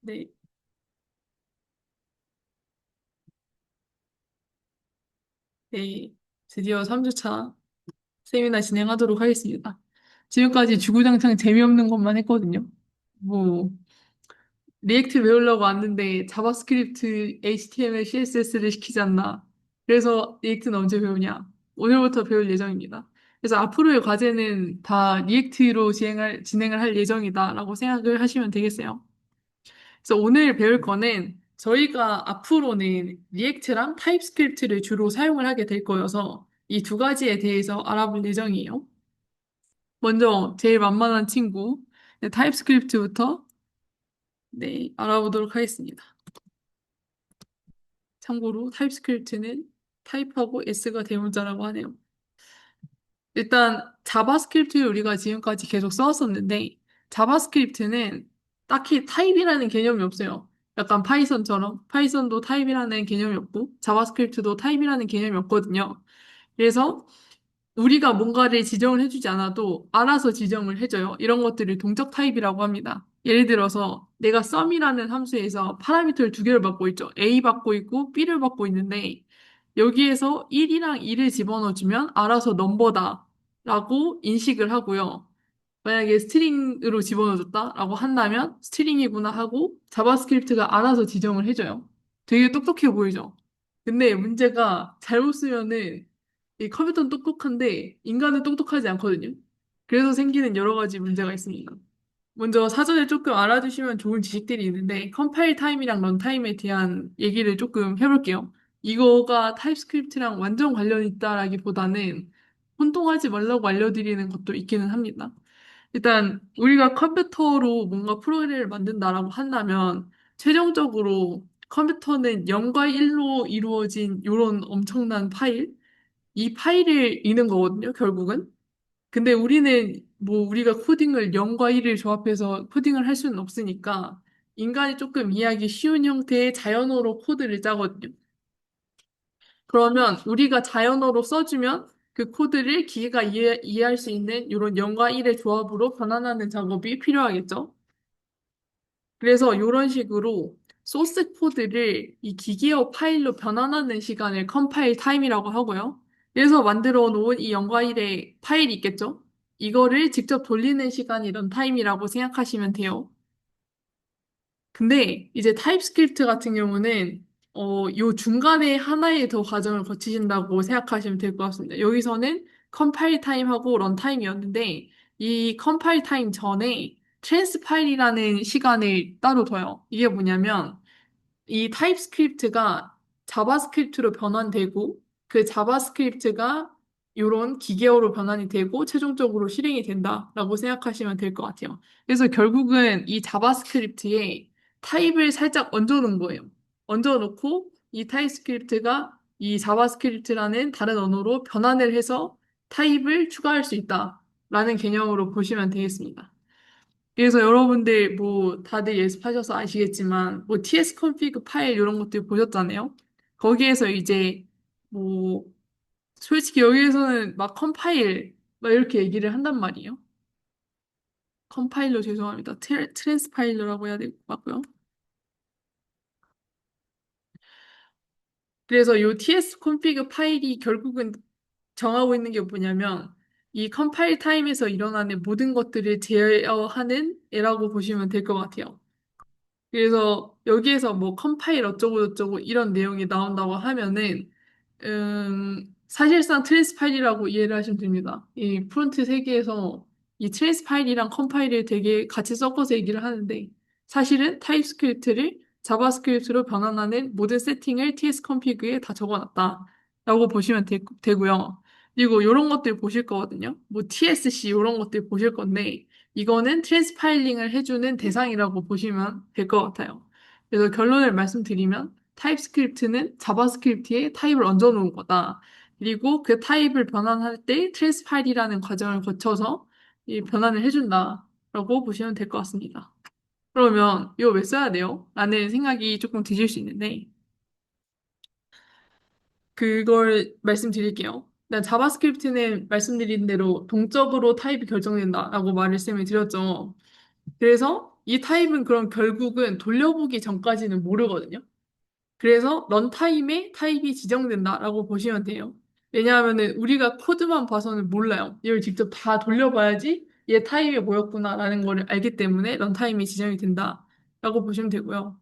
네, 네. 드디어 3주차 세미나 진행하도록 하겠습니다. 지금까지 주구장창 재미없는 것만 했거든요. 뭐, 리액트 외우려고 왔는데 자바스크립트, HTML, CSS를 시키지 않나. 그래서 리액트는 언제 배우냐? 오늘부터 배울 예정입니다. 그래서 앞으로의 과제는 다 리액트로 진행을 할 예정이다라고 생각을 하시면 되겠어요. 그래서 오늘 배울 거는 저희가 앞으로는 리액트랑 타입스크립트를 주로 사용을 하게 될 거여서 이 두 가지에 대해서 알아볼 예정이에요. 먼저 제일 만만한 친구, 네, 타입스크립트부터 네, 알아보도록 하겠습니다. 참고로 타입스크립트는 타입하고 S가 대문자라고 하네요. 일단 자바스크립트를 우리가 지금까지 계속 써왔었는데 자바스크립트는 딱히 타입이라는 개념이 없어요. 약간 파이썬처럼 파이썬도 타입이라는 개념이 없고 자바스크립트도 타입이라는 개념이 없거든요. 그래서 우리가 뭔가를 지정을 해주지 않아도 알아서 지정을 해줘요. 이런 것들을 동적 타입이라고 합니다. 예를 들어서 내가 sum이라는 함수에서 파라미터를 두 개를 받고 있죠. A 받고 있고 B를 받고 있는데 여기에서 1이랑 2를 집어넣어주면 알아서 넘버다 라고 인식을 하고요. 만약에 스트링으로 집어넣어줬다라고 한다면 스트링이구나 하고 자바스크립트가 알아서 지정을 해줘요. 되게 똑똑해 보이죠? 근데 문제가 잘못 쓰면은 이 컴퓨터는 똑똑한데 인간은 똑똑하지 않거든요. 그래서 생기는 여러 가지 문제가 있습니다. 먼저 사전에 조금 알아두시면 좋은 지식들이 있는데 컴파일 타임이랑 런 타임에 대한 얘기를 조금 해볼게요. 이거가 타입스크립트랑 완전 관련 있다라기보다는 혼동하지 말라고 알려드리는 것도 있기는 합니다. 일단 우리가 컴퓨터로 뭔가 프로그램을 만든다라고 한다면 최종적으로 컴퓨터는 0과 1로 이루어진 이런 엄청난 파일, 이 파일을 읽는 거거든요, 결국은. 근데 우리는 뭐 우리가 코딩을 0과 1을 조합해서 코딩을 할 수는 없으니까 인간이 조금 이해하기 쉬운 형태의 자연어로 코드를 짜거든요. 그러면 우리가 자연어로 써주면 그 코드를 기계가 이해할 수 있는 이런 0과 1의 조합으로 변환하는 작업이 필요하겠죠. 그래서 이런 식으로 소스 코드를 이 기계어 파일로 변환하는 시간을 컴파일 타임이라고 하고요. 그래서 만들어 놓은 이 0과 1의 파일이 있겠죠? 이거를 직접 돌리는 시간이 런 타임이라고 생각하시면 돼요. 근데 이제 타입스크립트 같은 경우는 요 중간에 하나의 더 과정을 거치신다고 생각하시면 될 것 같습니다. 여기서는 컴파일 타임하고 런 타임이었는데 이 컴파일 타임 전에 트랜스파일이라는 시간을 따로 둬요. 이게 뭐냐면 이 타입스크립트가 자바스크립트로 변환되고 그 자바스크립트가 이런 기계어로 변환이 되고 최종적으로 실행이 된다라고 생각하시면 될 것 같아요. 그래서 결국은 이 자바스크립트에 타입을 살짝 얹어놓은 거예요. 얹어놓고 이 타입스크립트가 이 자바스크립트라는 다른 언어로 변환을 해서 타입을 추가할 수 있다라는 개념으로 보시면 되겠습니다. 그래서 여러분들 뭐 다들 예습하셔서 아시겠지만 뭐 TS config 파일 이런 것들 보셨잖아요. 거기에서 이제 뭐 솔직히 여기에서는 막 컴파일 막 이렇게 얘기를 한단 말이에요. 컴파일러 죄송합니다. 트랜스파일러라고 해야 될 것 같고요. 그래서 이 TS config 파일이 결국은 정하고 있는 게 뭐냐면 이 컴파일 타임에서 일어나는 모든 것들을 제어하는 애라고 보시면 될 것 같아요. 그래서 여기에서 뭐 컴파일 어쩌고 저쩌고 이런 내용이 나온다고 하면은 사실상 트랜스파일이라고 이해를 하시면 됩니다. 이 프론트 세계에서 이 트랜스파일이랑 컴파일을 되게 같이 섞어서 얘기를 하는데 사실은 타입스크립트를 자바스크립트로 변환하는 모든 세팅을 tsconfig에 다 적어놨다라고 보시면 되고요. 그리고 이런 것들 보실 거거든요. 뭐 tsc 이런 것들 보실 건데 이거는 트랜스파일링을 해주는 대상이라고 보시면 될 것 같아요. 그래서 결론을 말씀드리면 타입스크립트는 자바스크립트에 타입을 얹어 놓은 거다. 그리고 그 타입을 변환할 때 트랜스파일이라는 과정을 거쳐서 이 변환을 해준다라고 보시면 될 것 같습니다. 그러면 이거 왜 써야 돼요? 라는 생각이 조금 드실 수 있는데 그걸 말씀드릴게요. 일단 자바스크립트는 말씀드린 대로 동적으로 타입이 결정된다라고 말씀을 드렸죠. 그래서 이 타입은 그럼 결국은 돌려보기 전까지는 모르거든요. 그래서 런타임에 타입이 지정된다라고 보시면 돼요. 왜냐하면은 우리가 코드만 봐서는 몰라요. 이걸 직접 다 돌려봐야지 얘 타입이 뭐였구나라는 거를 알기 때문에 런타임이 지정이 된다라고 보시면 되고요.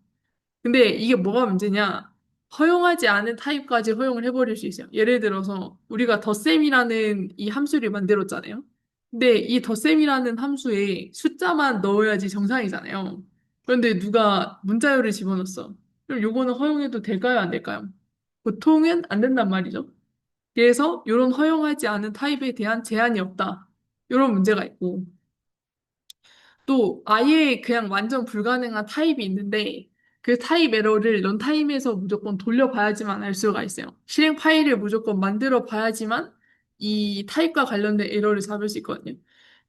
근데 이게 뭐가 문제냐? 허용하지 않은 타입까지 허용을 해버릴 수 있어요. 예를 들어서 우리가 덧셈이라는 이 함수를 만들었잖아요. 근데 이 덧셈이라는 함수에 숫자만 넣어야지 정상이잖아요. 그런데 누가 문자열을 집어넣었어. 그럼 요거는 허용해도 될까요? 안 될까요? 보통은 안 된단 말이죠. 그래서 이런 허용하지 않은 타입에 대한 제한이 없다. 이런 문제가 있고. 또 아예 그냥 완전 불가능한 타입이 있는데 그 타입 에러를 런타임에서 무조건 돌려봐야지만 알 수가 있어요. 실행 파일을 무조건 만들어 봐야지만 이 타입과 관련된 에러를 잡을 수 있거든요.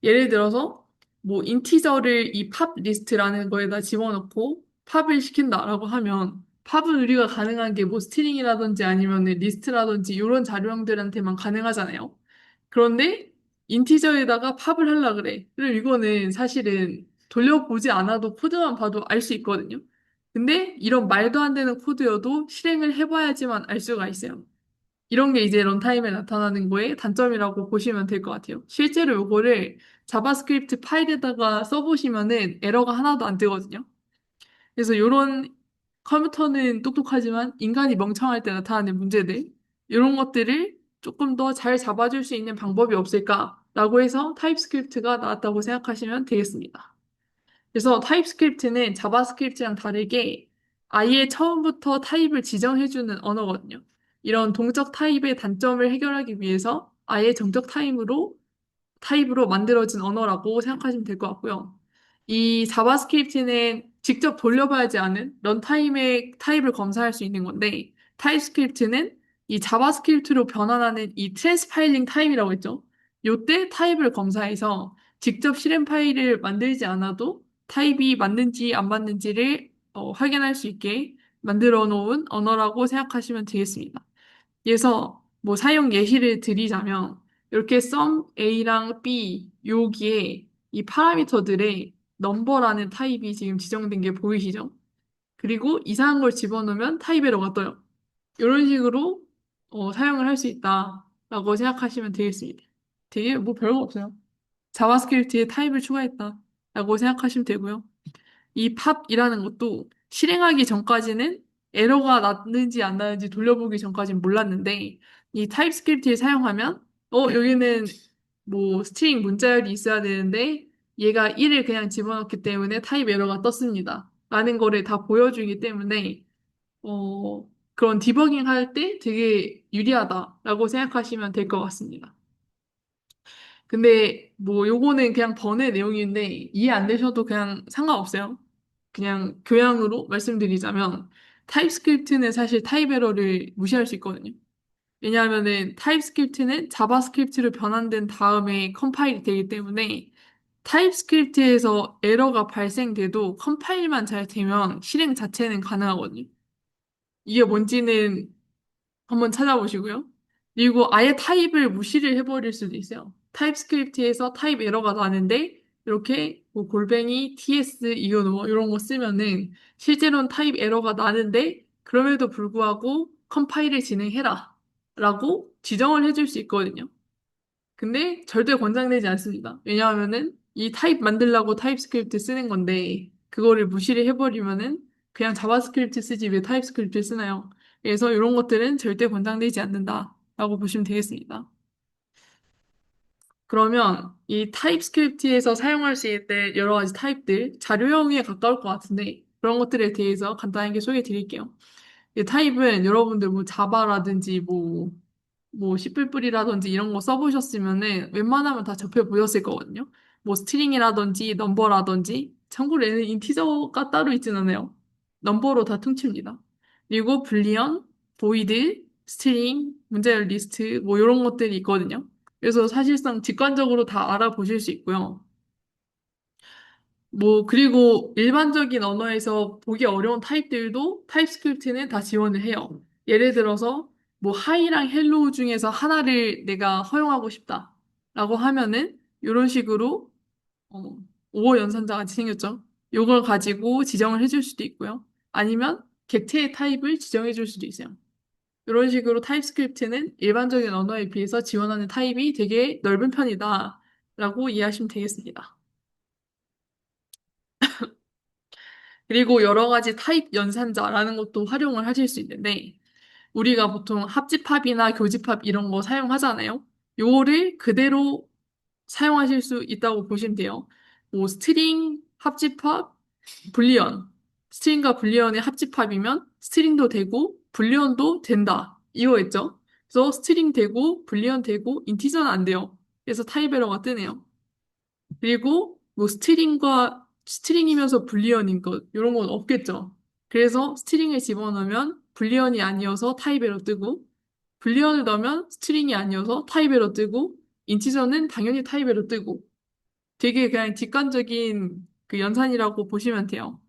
예를 들어서 뭐 인티저를 이 팝 리스트라는 거에다 집어넣고 팝을 시킨다라고 하면 팝은 우리가 가능한 게 뭐 스트링이라든지 아니면 리스트라든지 이런 자료형들한테만 가능하잖아요. 그런데 인티저에다가 팝을 하려 그래. 그럼 이거는 사실은 돌려보지 않아도 코드만 봐도 알 수 있거든요. 근데 이런 말도 안 되는 코드여도 실행을 해봐야지만 알 수가 있어요. 이런 게 이제 런타임에 나타나는 거의 단점이라고 보시면 될 것 같아요. 실제로 이거를 자바스크립트 파일에다가 써보시면은 에러가 하나도 안 뜨거든요. 그래서 이런 컴퓨터는 똑똑하지만 인간이 멍청할 때 나타나는 문제들, 이런 것들을 조금 더 잘 잡아줄 수 있는 방법이 없을까라고 해서 타입스크립트가 나왔다고 생각하시면 되겠습니다. 그래서 타입스크립트는 자바스크립트랑 다르게 아예 처음부터 타입을 지정해주는 언어거든요. 이런 동적 타입의 단점을 해결하기 위해서 아예 정적 타입으로 만들어진 언어라고 생각하시면 될 것 같고요. 이 자바스크립트는 직접 돌려봐야지 않은 런타임의 타입을 검사할 수 있는 건데, 타입스크립트는 이 자바스크립트로 변환하는 이 트랜스파일링 타입이라고 했죠. 요때 타입을 검사해서 직접 실행 파일을 만들지 않아도 타입이 맞는지 안 맞는지를 확인할 수 있게 만들어 놓은 언어라고 생각하시면 되겠습니다. 그래서 뭐 사용 예시를 드리자면 이렇게 sum A랑 B 여기에 이 파라미터들의 넘버라는 타입이 지금 지정된 게 보이시죠? 그리고 이상한 걸 집어넣으면 타입 에러가 떠요. 이런 식으로 사용을 할 수 있다라고 생각하시면 되겠습니다. 되게 뭐 별거 없어요. 자바스크립트에 타입을 추가했다라고 생각하시면 되고요. 이 팝이라는 것도 실행하기 전까지는 에러가 났는지 안 나는지 돌려보기 전까지는 몰랐는데 이 타입스크립트를 사용하면 여기는 뭐 스트링 문자열이 있어야 되는데 얘가 1을 그냥 집어넣기 때문에 타입 에러가 떴습니다. 라는 거를 다 보여주기 때문에 그런 디버깅 할 때 되게 유리하다라고 생각하시면 될 것 같습니다. 근데 뭐 요거는 그냥 번외 내용인데 이해 안 되셔도 그냥 상관없어요. 그냥 교양으로 말씀드리자면 타입스크립트는 사실 타입 에러를 무시할 수 있거든요. 왜냐하면은 타입스크립트는 자바스크립트로 변환된 다음에 컴파일이 되기 때문에 타입스크립트에서 에러가 발생돼도 컴파일만 잘 되면 실행 자체는 가능하거든요. 이게 뭔지는 한번 찾아보시고요. 그리고 아예 타입을 무시를 해버릴 수도 있어요. 타입스크립트에서 타입 에러가 나는데 이렇게 뭐 골뱅이 TS 이거 뭐 이런 거 쓰면은 실제로는 타입 에러가 나는데 그럼에도 불구하고 컴파일을 진행해라 라고 지정을 해줄 수 있거든요. 근데 절대 권장되지 않습니다. 왜냐하면은 이 타입 만들려고 타입스크립트 쓰는 건데 그거를 무시를 해버리면은 그냥 자바스크립트 쓰지 왜 타입스크립트 쓰나요? 그래서 이런 것들은 절대 권장되지 않는다라고 보시면 되겠습니다. 그러면 이 타입스크립트에서 사용할 수 있는 여러 가지 타입들, 자료형에 가까울 것 같은데 그런 것들에 대해서 간단하게 소개해 드릴게요. 이 타입은 여러분들 뭐 자바라든지 뭐 C++이라든지 이런 거 써보셨으면은 웬만하면 다 접해 보셨을 거거든요. 뭐 스트링이라든지 넘버라든지 참고로 얘는 인티저가 따로 있진 않아요. 넘버로 다 퉁칩니다. 그리고 불리언, 보이드, 스트링, 문제열 리스트 뭐 이런 것들이 있거든요. 그래서 사실상 직관적으로 다 알아보실 수 있고요. 뭐 그리고 일반적인 언어에서 보기 어려운 타입들도 타입스크립트는 다 지원을 해요. 예를 들어서 뭐 하이랑 헬로우 중에서 하나를 내가 허용하고 싶다라고 하면은 이런 식으로 어, 5호 연산자 같이 생겼죠. 요걸 가지고 지정을 해줄 수도 있고요. 아니면 객체의 타입을 지정해 줄 수도 있어요. 이런 식으로 타입스크립트는 일반적인 언어에 비해서 지원하는 타입이 되게 넓은 편이다 라고 이해하시면 되겠습니다. 그리고 여러 가지 타입 연산자라는 것도 활용을 하실 수 있는데 우리가 보통 합집합이나 교집합 이런 거 사용하잖아요. 요거를 그대로 사용하실 수 있다고 보시면 돼요. 뭐 스트링, 합집합, 불리언. 스트링과 불리언의 합집합이면 스트링도 되고 불리언도 된다. 이거겠죠? 그래서 스트링 되고 불리언 되고 인티저는 안 돼요. 그래서 타입 에러가 뜨네요. 그리고 뭐 스트링과 스트링이면서 불리언인 것 이런 건 없겠죠. 그래서 스트링을 집어넣으면 불리언이 아니어서 타입에러 뜨고 불리언을 넣으면 스트링이 아니어서 타입에러 뜨고 인티저는 당연히 타입에러 뜨고 되게 그냥 직관적인 그 연산이라고 보시면 돼요.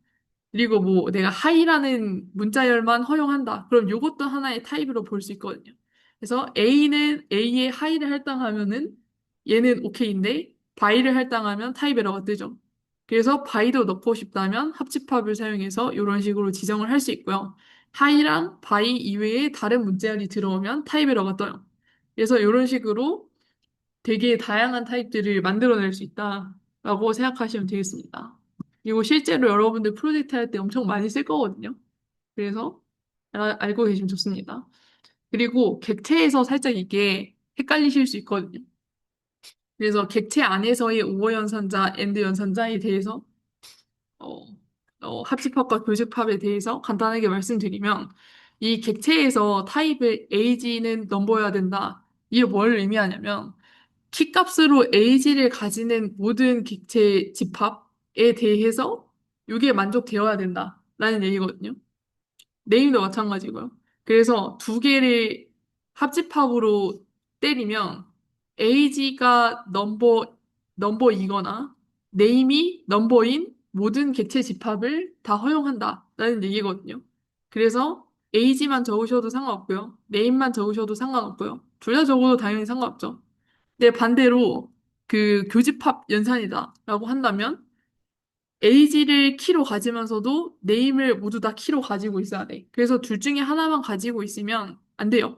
그리고 뭐 내가 하이라는 문자열만 허용한다. 그럼 이것도 하나의 타입으로 볼 수 있거든요. 그래서 A는 A에 하이를 할당하면은 얘는 오케이인데 바이를 할당하면 타입 에러가 뜨죠. 그래서 바이도 넣고 싶다면 합집합을 사용해서 이런 식으로 지정을 할 수 있고요. 하이랑 바이 이외에 다른 문자열이 들어오면 타입 에러가 떠요. 그래서 이런 식으로 되게 다양한 타입들을 만들어낼 수 있다라고 생각하시면 되겠습니다. 그리고 실제로 여러분들 프로젝트 할 때 엄청 많이 쓸 거거든요. 그래서 알고 계시면 좋습니다. 그리고 객체에서 살짝 이게 헷갈리실 수 있거든요. 그래서 객체 안에서의 오어 연산자, 엔드 연산자에 대해서 어, 합집합과 교집합에 대해서 간단하게 말씀드리면 이 객체에서 타입의 AG는 넘버여야 된다. 이게 뭘 의미하냐면 키값으로 AG를 가지는 모든 객체 집합에 대해서 이게 만족되어야 된다라는 얘기거든요. 네임도 마찬가지고요. 그래서 두 개를 합집합으로 때리면 AG가 넘버이거나 네임이 넘버인 모든 객체 집합을 다 허용한다라는 얘기거든요. 그래서 AG만 적으셔도 상관없고요. 네임만 적으셔도 상관없고요. 둘 다 적어도 당연히 상관없죠. 근데 반대로 그 교집합 연산이다라고 한다면 AG를 키로 가지면서도 네임을 모두 다 키로 가지고 있어야 돼. 그래서 둘 중에 하나만 가지고 있으면 안 돼요.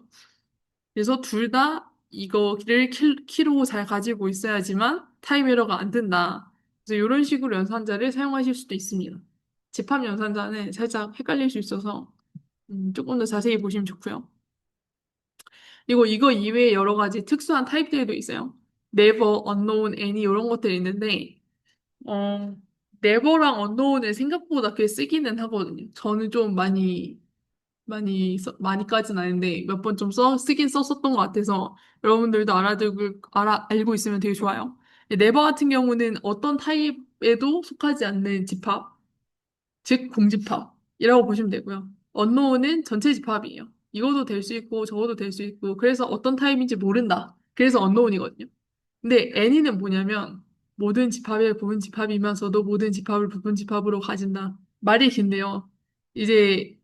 그래서 둘 다 이거를 키로 잘 가지고 있어야지만 타입 에러가 안 든다. 그래서 이런 식으로 연산자를 사용하실 수도 있습니다. 집합 연산자는 살짝 헷갈릴 수 있어서 조금 더 자세히 보시면 좋고요. 그리고 이거 이외에 여러 가지 특수한 타입들도 있어요. never, unknown, any 이런 것들이 있는데 어, 네버랑 언노운을 생각보다 꽤 쓰기는 하거든요. 저는 좀 많이까지는 아닌데 몇 번 좀 쓰긴 썼었던 것 같아서 여러분들도 알고 있으면 되게 좋아요. 네버 같은 경우는 어떤 타입에도 속하지 않는 집합, 즉 공집합이라고 보시면 되고요. 언노운은 전체 집합이에요. 이것도 될 수 있고 저것도 될 수 있고 그래서 어떤 타입인지 모른다. 그래서 언노운이거든요. 근데 애니는 뭐냐면 모든 집합의 부분 집합이면서도 모든 집합을 부분 집합으로 가진다. 말이 긴데요. 이제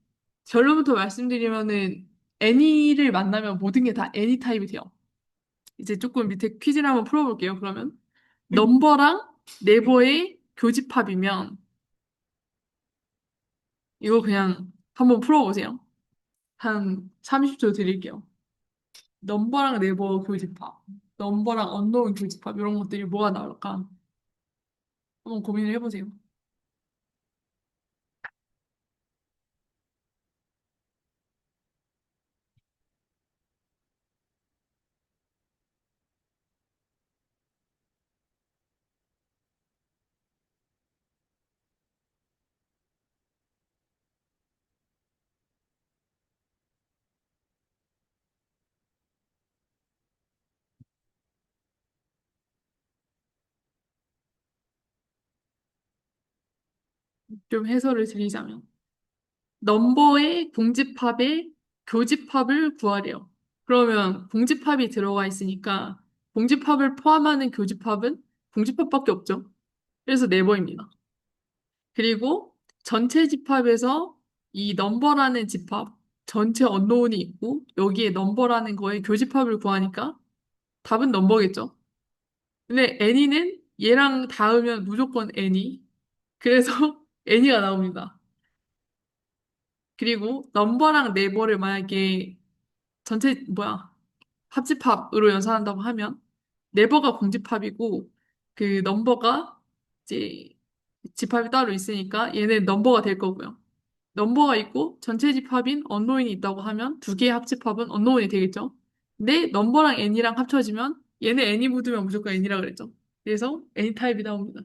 결론부터 말씀드리면은 애니를 만나면 모든 게 다 애니 타입이 돼요. 이제 조금 밑에 퀴즈를 한번 풀어볼게요. 그러면 넘버랑 네버의 교집합이면 이거 그냥 한번 풀어보세요. 한 30초 드릴게요. 넘버랑 네버 교집합, 넘버랑 언노운 교집합 이런 것들이 뭐가 나올까? 한번 고민을 해보세요. 좀 해설을 드리자면 넘버의 공집합의 교집합을 구하래요. 그러면 공집합이 들어가 있으니까 공집합을 포함하는 교집합은 공집합밖에 없죠. 그래서 네버입니다. 그리고 전체 집합에서 이 넘버라는 집합, 전체 언노운이 있고 여기에 넘버라는 거에 교집합을 구하니까 답은 넘버겠죠. 근데 애니는 얘랑 닿으면 무조건 애니. 그래서 애니가 나옵니다. 그리고 넘버랑 네버를 만약에 전체 뭐야 합집합으로 연산한다고 하면 네버가 공집합이고 그 넘버가 이제 집합이 따로 있으니까 얘는 넘버가 될 거고요. 넘버가 있고 전체 집합인 언노인이 있다고 하면 두 개의 합집합은 언노인이 되겠죠. 근데 넘버랑 n이랑 합쳐지면 얘는 n이 묻으면 무조건 n이라 그랬죠. 그래서 n 타입이 나옵니다.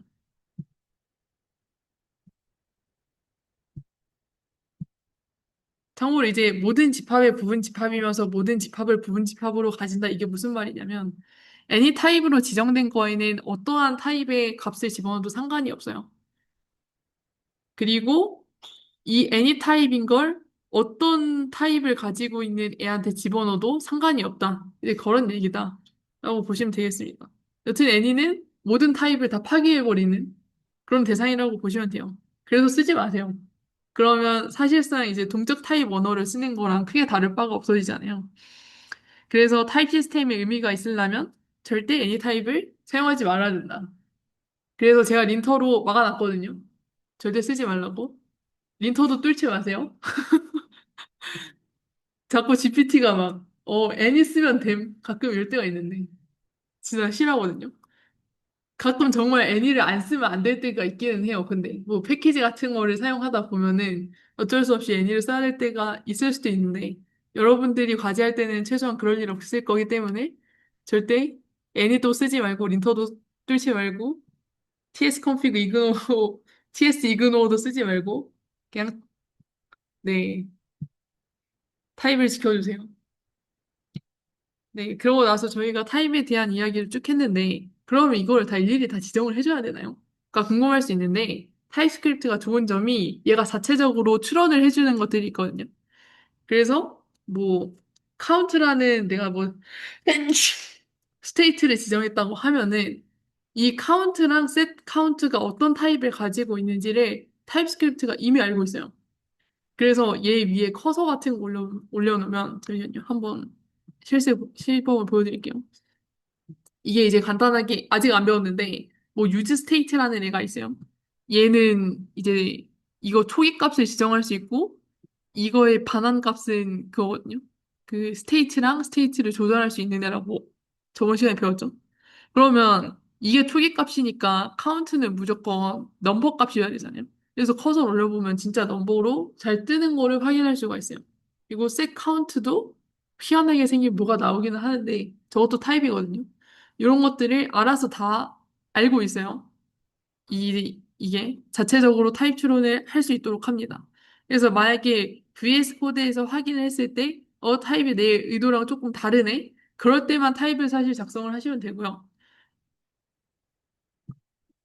참고로 이제 모든 집합의 부분 집합이면서 모든 집합을 부분 집합으로 가진다. 이게 무슨 말이냐면 any 타입으로 지정된 거에는 어떠한 타입의 값을 집어넣어도 상관이 없어요. 그리고 이 any 타입인 걸 어떤 타입을 가지고 있는 애한테 집어넣어도 상관이 없다. 이제 그런 얘기다. 라고 보시면 되겠습니다. 여튼 any는 모든 타입을 다 파괴해버리는 그런 대상이라고 보시면 돼요. 그래서 쓰지 마세요. 그러면 사실상 이제 동적 타입 언어를 쓰는 거랑 크게 다를 바가 없어지잖아요. 그래서 타입 시스템의 의미가 있으려면 절대 any 타입을 사용하지 말아야 된다. 그래서 제가 린터로 막아놨거든요. 절대 쓰지 말라고. 린터도 뚫지 마세요. 자꾸 GPT가 막, any 쓰면 됨. 가끔 이럴 때가 있는데. 진짜 싫어하거든요. 가끔 정말 애니를 안 쓰면 안 될 때가 있기는 해요. 근데 뭐 패키지 같은 거를 사용하다 보면은 어쩔 수 없이 애니를 써야 될 때가 있을 수도 있는데 여러분들이 과제할 때는 최소한 그럴 일 없을 거기 때문에 절대 애니도 쓰지 말고 린터도 뚫지 말고 TS config 이그노 TS 이그노도 쓰지 말고 그냥 네 타입을 지켜주세요. 네, 그러고 나서 저희가 타입에 대한 이야기를 쭉 했는데, 그러면 이걸 다 일일이 다 지정을 해줘야 되나요? 가 궁금할 수 있는데, 타입스크립트가 좋은 점이 얘가 자체적으로 추론을 해주는 것들이 있거든요. 그래서, 뭐, 카운트라는 내가 뭐, 스테이트를 지정했다고 하면은, 이 카운트랑 셋 카운트가 어떤 타입을 가지고 있는지를 타입스크립트가 이미 알고 있어요. 그래서 얘 위에 커서 같은 거 올려놓으면, 잠시만요. 한번 실범을 보여드릴게요. 이게 이제 간단하게, 아직 안 배웠는데, 뭐, 유즈 스테이트라는 애가 있어요. 얘는 이제 이거 초기 값을 지정할 수 있고, 이거의 반환 값은 그거거든요. 그 스테이트랑 스테이트를 조절할 수 있는 애라고 저번 시간에 배웠죠. 그러면 이게 초기 값이니까 카운트는 무조건 넘버 값이어야 되잖아요. 그래서 커서 올려보면 진짜 넘버로 잘 뜨는 거를 확인할 수가 있어요. 그리고 셋 카운트도 희한하게 생긴 뭐가 나오기는 하는데 저것도 타입이거든요. 이런 것들을 알아서 다 알고 있어요. 이게 자체적으로 타입 추론을 할 수 있도록 합니다. 그래서 만약에 VS 코드에서 확인을 했을 때, 타입이 내 의도랑 조금 다르네? 그럴 때만 타입을 사실 작성을 하시면 되고요.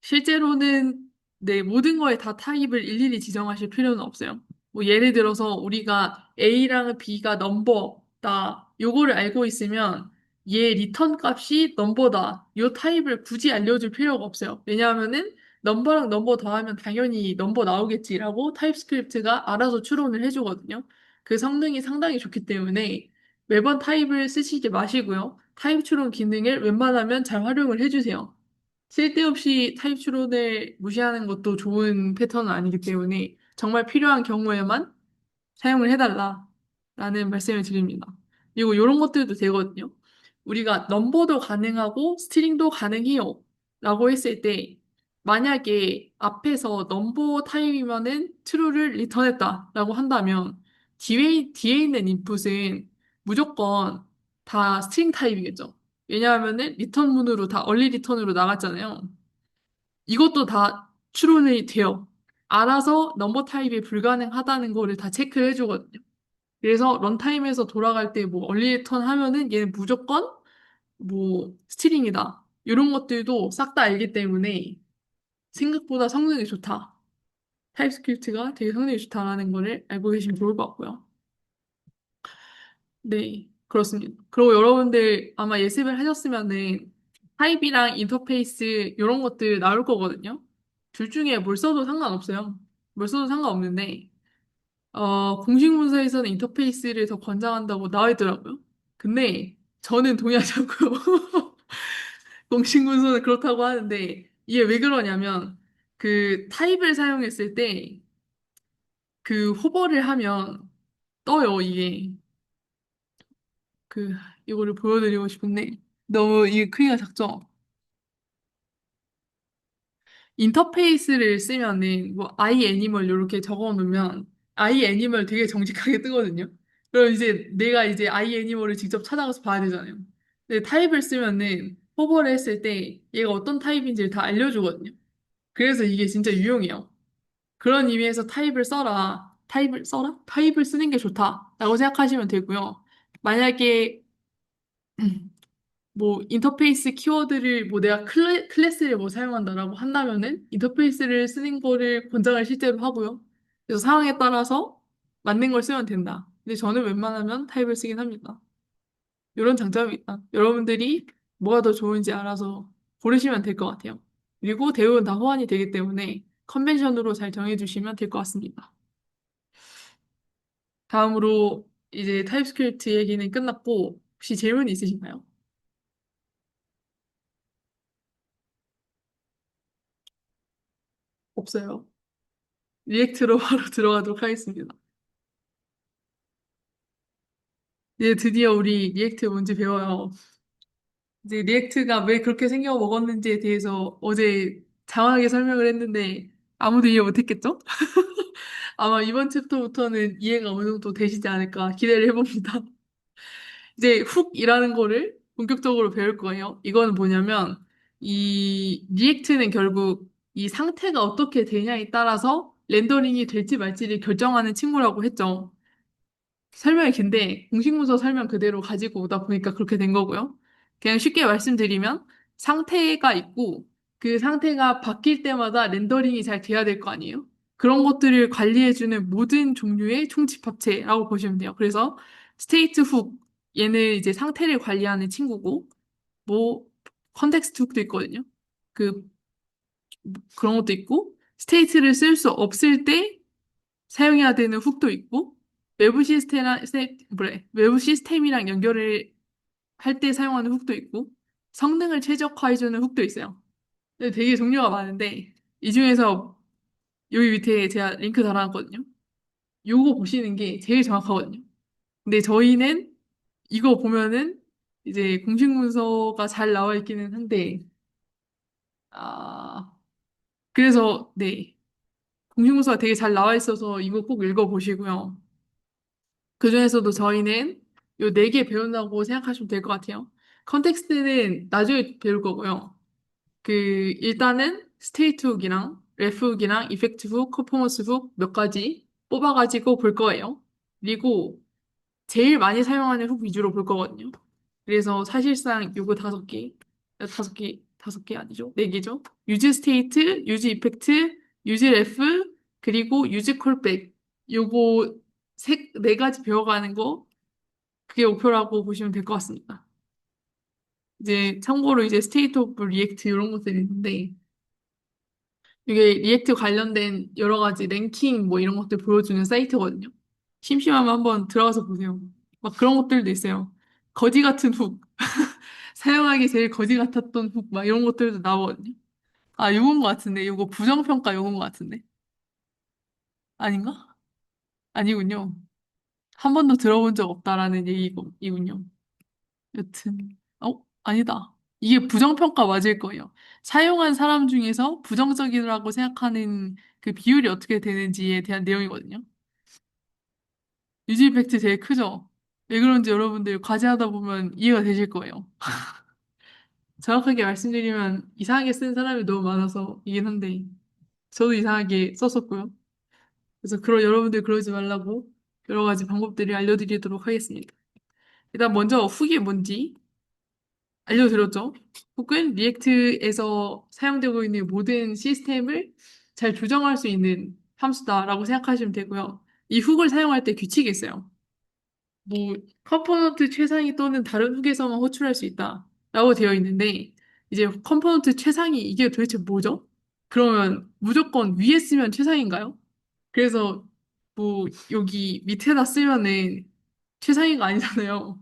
실제로는 네, 모든 거에 다 타입을 일일이 지정하실 필요는 없어요. 뭐 예를 들어서 우리가 A랑 B가 넘버다. 요거를 알고 있으면 얘 리턴 값이 넘버다. 요 타입을 굳이 알려줄 필요가 없어요. 왜냐하면은 넘버랑 넘버 더하면 당연히 넘버 나오겠지라고 타입스크립트가 알아서 추론을 해주거든요. 그 성능이 상당히 좋기 때문에 매번 타입을 쓰시지 마시고요. 타입 추론 기능을 웬만하면 잘 활용을 해주세요. 쓸데없이 타입 추론을 무시하는 것도 좋은 패턴은 아니기 때문에 정말 필요한 경우에만 사용을 해달라라는 말씀을 드립니다. 그리고 이런 것들도 되거든요. 우리가 넘버도 가능하고 스트링도 가능해요. 라고 했을 때 만약에 앞에서 넘버 타입이면은 true를 리턴했다 라고 한다면 뒤에 있는 인풋은 무조건 다 스트링 타입이겠죠. 왜냐하면은 리턴문으로 다 얼리 리턴으로 나갔잖아요. 이것도 다 추론이 돼요. 알아서 넘버 타입이 불가능하다는 거를 다 체크를 해주거든요. 그래서 런타임에서 돌아갈 때 뭐 얼리 리턴 하면은 얘는 무조건 뭐 스트링이다. 이런 것들도 싹 다 알기 때문에 생각보다 성능이 좋다. 타입스크립트가 되게 성능이 좋다라는 거를 알고 계시면 좋을 것 같고요. 네, 그렇습니다. 그리고 여러분들 아마 예습을 하셨으면은 타입이랑 인터페이스 이런 것들 나올 거거든요. 둘 중에 뭘 써도 상관없어요. 뭘 써도 상관없는데 공식 문서에서는 인터페이스를 더 권장한다고 나와 있더라고요. 근데 저는 동의하지 않고요. 공식 문서는 그렇다고 하는데 이게 왜 그러냐면 그 타입을 사용했을 때 그 호버를 하면 떠요, 이게. 그, 이거를 보여드리고 싶은데 너무 이게 크기가 작죠? 인터페이스를 쓰면은 뭐 아이 애니멀 이렇게 적어 놓으면 아이 애니멀 되게 정직하게 뜨거든요. 그럼 이제 내가 이제 아이 애니멀을 직접 찾아가서 봐야 되잖아요. 근데 타입을 쓰면은 호버를 했을 때 얘가 어떤 타입인지를 다 알려주거든요. 그래서 이게 진짜 유용해요. 그런 의미에서 타입을 써라. 타입을 써라? 타입을 쓰는 게 좋다라고 생각하시면 되고요. 만약에 뭐 인터페이스 키워드를 뭐 내가 클래스를 뭐 사용한다라고 한다면은 인터페이스를 쓰는 거를 권장을 실제로 하고요. 그래서 상황에 따라서 맞는 걸 쓰면 된다. 근데 저는 웬만하면 타입을 쓰긴 합니다. 이런 장점이 있다. 여러분들이 뭐가 더 좋은지 알아서 고르시면 될 것 같아요. 그리고 대부분 다 호환이 되기 때문에 컨벤션으로 잘 정해주시면 될 것 같습니다. 다음으로 이제 타입스크립트 얘기는 끝났고 혹시 질문 있으신가요? 없어요. 리액트로 바로 들어가도록 하겠습니다. 이제 드디어 우리 리액트 뭔지 배워요. 이제 리액트가 왜 그렇게 생겨 먹었는지에 대해서 어제 장황하게 설명을 했는데 아무도 이해 못했겠죠? 아마 이번 챕터부터는 이해가 어느 정도 되시지 않을까 기대를 해봅니다. 이제 훅이라는 거를 본격적으로 배울 거예요. 이거는 뭐냐면 이 리액트는 결국 이 상태가 어떻게 되냐에 따라서 렌더링이 될지 말지를 결정하는 친구라고 했죠. 설명이 긴데 공식 문서 설명 그대로 가지고 오다 보니까 그렇게 된 거고요. 그냥 쉽게 말씀드리면 상태가 있고 그 상태가 바뀔 때마다 렌더링이 잘 돼야 될 거 아니에요? 그런 것들을 관리해주는 모든 종류의 총집합체라고 보시면 돼요. 그래서 스테이트 훅 얘는 이제 상태를 관리하는 친구고 뭐 컨텍스트 훅도 있거든요. 그 그런 것도 있고 스테이트를 쓸 수 없을 때 사용해야 되는 훅도 있고 외부 시스템이랑 연결을 할 때 사용하는 훅도 있고 성능을 최적화해주는 훅도 있어요. 근데 되게 종류가 많은데 이 중에서 여기 밑에 제가 링크 달아놨거든요. 요거 보시는 게 제일 정확하거든요. 근데 저희는 이거 보면은 이제 공식 문서가 잘 나와 있기는 한데 아 그래서 네 공식 문서가 되게 잘 나와 있어서 이거 꼭 읽어보시고요. 그중에서도 저희는 요 네 개 배운다고 생각하시면 될 것 같아요. 컨텍스트는 나중에 배울 거고요. 그, 일단은 스테이트 훅이랑 레프 훅이랑 이펙트 훅, 퍼포먼스 훅 몇 가지 뽑아가지고 볼 거예요. 그리고 제일 많이 사용하는 훅 위주로 볼 거거든요. 그래서 사실상 요거 다섯 개 아니죠? 네 개죠? 유즈 스테이트, 유즈 이펙트, 유즈 레프, 그리고 유즈 콜백. 요거 네 가지 배워가는 거 그게 목표라고 보시면 될 것 같습니다. 이제 참고로 이제 스테이트 오브 리액트 이런 것들이 있는데 이게 리액트 관련된 여러 가지 랭킹 뭐 이런 것들 보여주는 사이트거든요. 심심하면 한번 들어가서 보세요. 막 그런 것들도 있어요. 거지 같은 훅. 사용하기 제일 거지 같았던 훅. 막 이런 것들도 나오거든요. 아, 요건 것 같은데. 요거 부정평가 요건 것 같은데. 아닌가? 아니군요. 한 번도 들어본 적 없다라는 얘기이군요. 여튼, 아니다. 이게 부정평가 맞을 거예요. 사용한 사람 중에서 부정적이라고 생각하는 그 비율이 어떻게 되는지에 대한 내용이거든요. 유지 이펙트 제일 크죠? 왜 그런지 여러분들 과제하다 보면 이해가 되실 거예요. 정확하게 말씀드리면 이상하게 쓴 사람이 너무 많아서 이긴 한데, 저도 이상하게 썼었고요. 그래서 여러분들 그러지 말라고 여러 가지 방법들을 알려드리도록 하겠습니다. 일단 먼저 훅이 뭔지 알려드렸죠. 혹은 리액트에서 사용되고 있는 모든 시스템을 잘 조정할 수 있는 함수다라고 생각하시면 되고요. 이 훅을 사용할 때 규칙이 있어요. 뭐, 컴포넌트 최상위 또는 다른 훅에서만 호출할 수 있다라고 되어 있는데, 이제 컴포넌트 최상위 이게 도대체 뭐죠? 그러면 무조건 위에 쓰면 최상인가요? 그래서 뭐 여기 밑에다 쓰면은 최상위가 아니잖아요.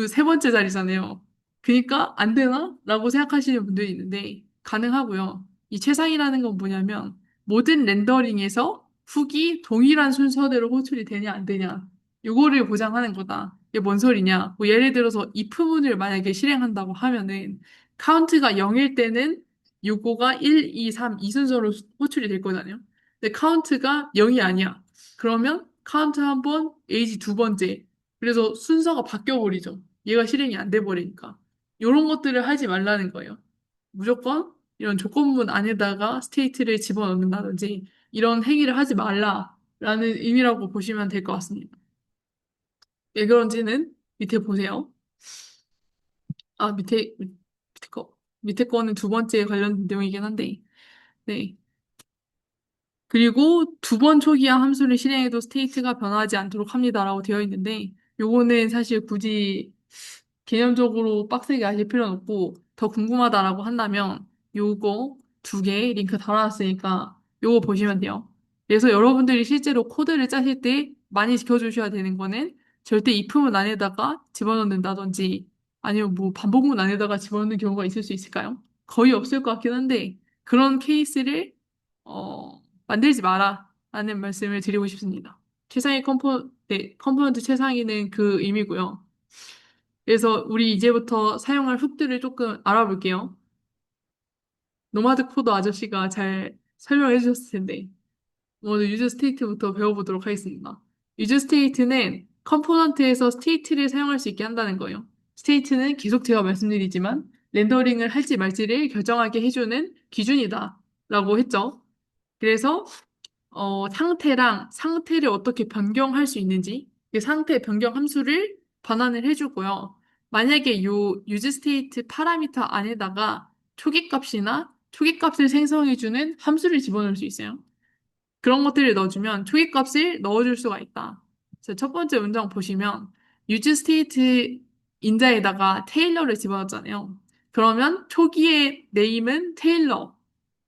세 번째 자리잖아요. 그러니까 안 되나? 라고 생각하시는 분들이 있는데 가능하고요. 이 최상위라는 건 뭐냐면 모든 렌더링에서 훅이 동일한 순서대로 호출이 되냐, 안 되냐. 요거를 보장하는 거다. 이게 뭔 소리냐? 뭐 예를 들어서 if문을 만약에 실행한다고 하면은 카운트가 0일 때는 요거가 1, 2, 3, 이 순서로 호출이 될 거잖아요. 근데 카운트가 0이 아니야. 그러면 카운트 한 번, 에이지 두 번째. 그래서 순서가 바뀌어 버리죠. 얘가 실행이 안 돼 버리니까. 요런 것들을 하지 말라는 거예요. 무조건 이런 조건문 안에다가 스테이트를 집어넣는다든지 이런 행위를 하지 말라라는 의미라고 보시면 될 것 같습니다. 왜 그런지는 밑에 보세요. 아, 밑에 거는 두 번째 관련 내용이긴 한데, 네. 그리고 두 번 초기화 함수를 실행해도 스테이트가 변하지 않도록 합니다라고 되어 있는데, 요거는 사실 굳이 개념적으로 빡세게 아실 필요는 없고, 더 궁금하다라고 한다면, 요거 두 개 링크 달아놨으니까, 요거 보시면 돼요. 그래서 여러분들이 실제로 코드를 짜실 때 많이 지켜주셔야 되는 거는, 절대 if문 안에다가 집어넣는다든지, 아니면 뭐 반복문 안에다가 집어넣는 경우가 있을 수 있을까요? 거의 없을 것 같긴 한데, 그런 케이스를, 만들지 마라. 라는 말씀을 드리고 싶습니다. 네, 컴포넌트 최상위는 그 의미고요. 그래서 우리 이제부터 사용할 훅들을 조금 알아볼게요. 노마드 코더 아저씨가 잘 설명해 주셨을 텐데, 먼저 유저 스테이트부터 배워보도록 하겠습니다. 유저 스테이트는 컴포넌트에서 스테이트를 사용할 수 있게 한다는 거예요. 스테이트는 계속 제가 말씀드리지만, 렌더링을 할지 말지를 결정하게 해주는 기준이다. 라고 했죠. 그래서 상태랑 상태를 어떻게 변경할 수 있는지 그 상태 변경 함수를 반환을 해주고요. 만약에 요 유즈 스테이트 파라미터 안에다가 초기값이나 초기값을 생성해주는 함수를 집어넣을 수 있어요. 그런 것들을 넣어주면 초기값을 넣어줄 수가 있다. 그래서 첫 번째 문장 보시면 유즈 스테이트 인자에다가 테일러를 집어넣었잖아요. 그러면 초기의 네임은 테일러.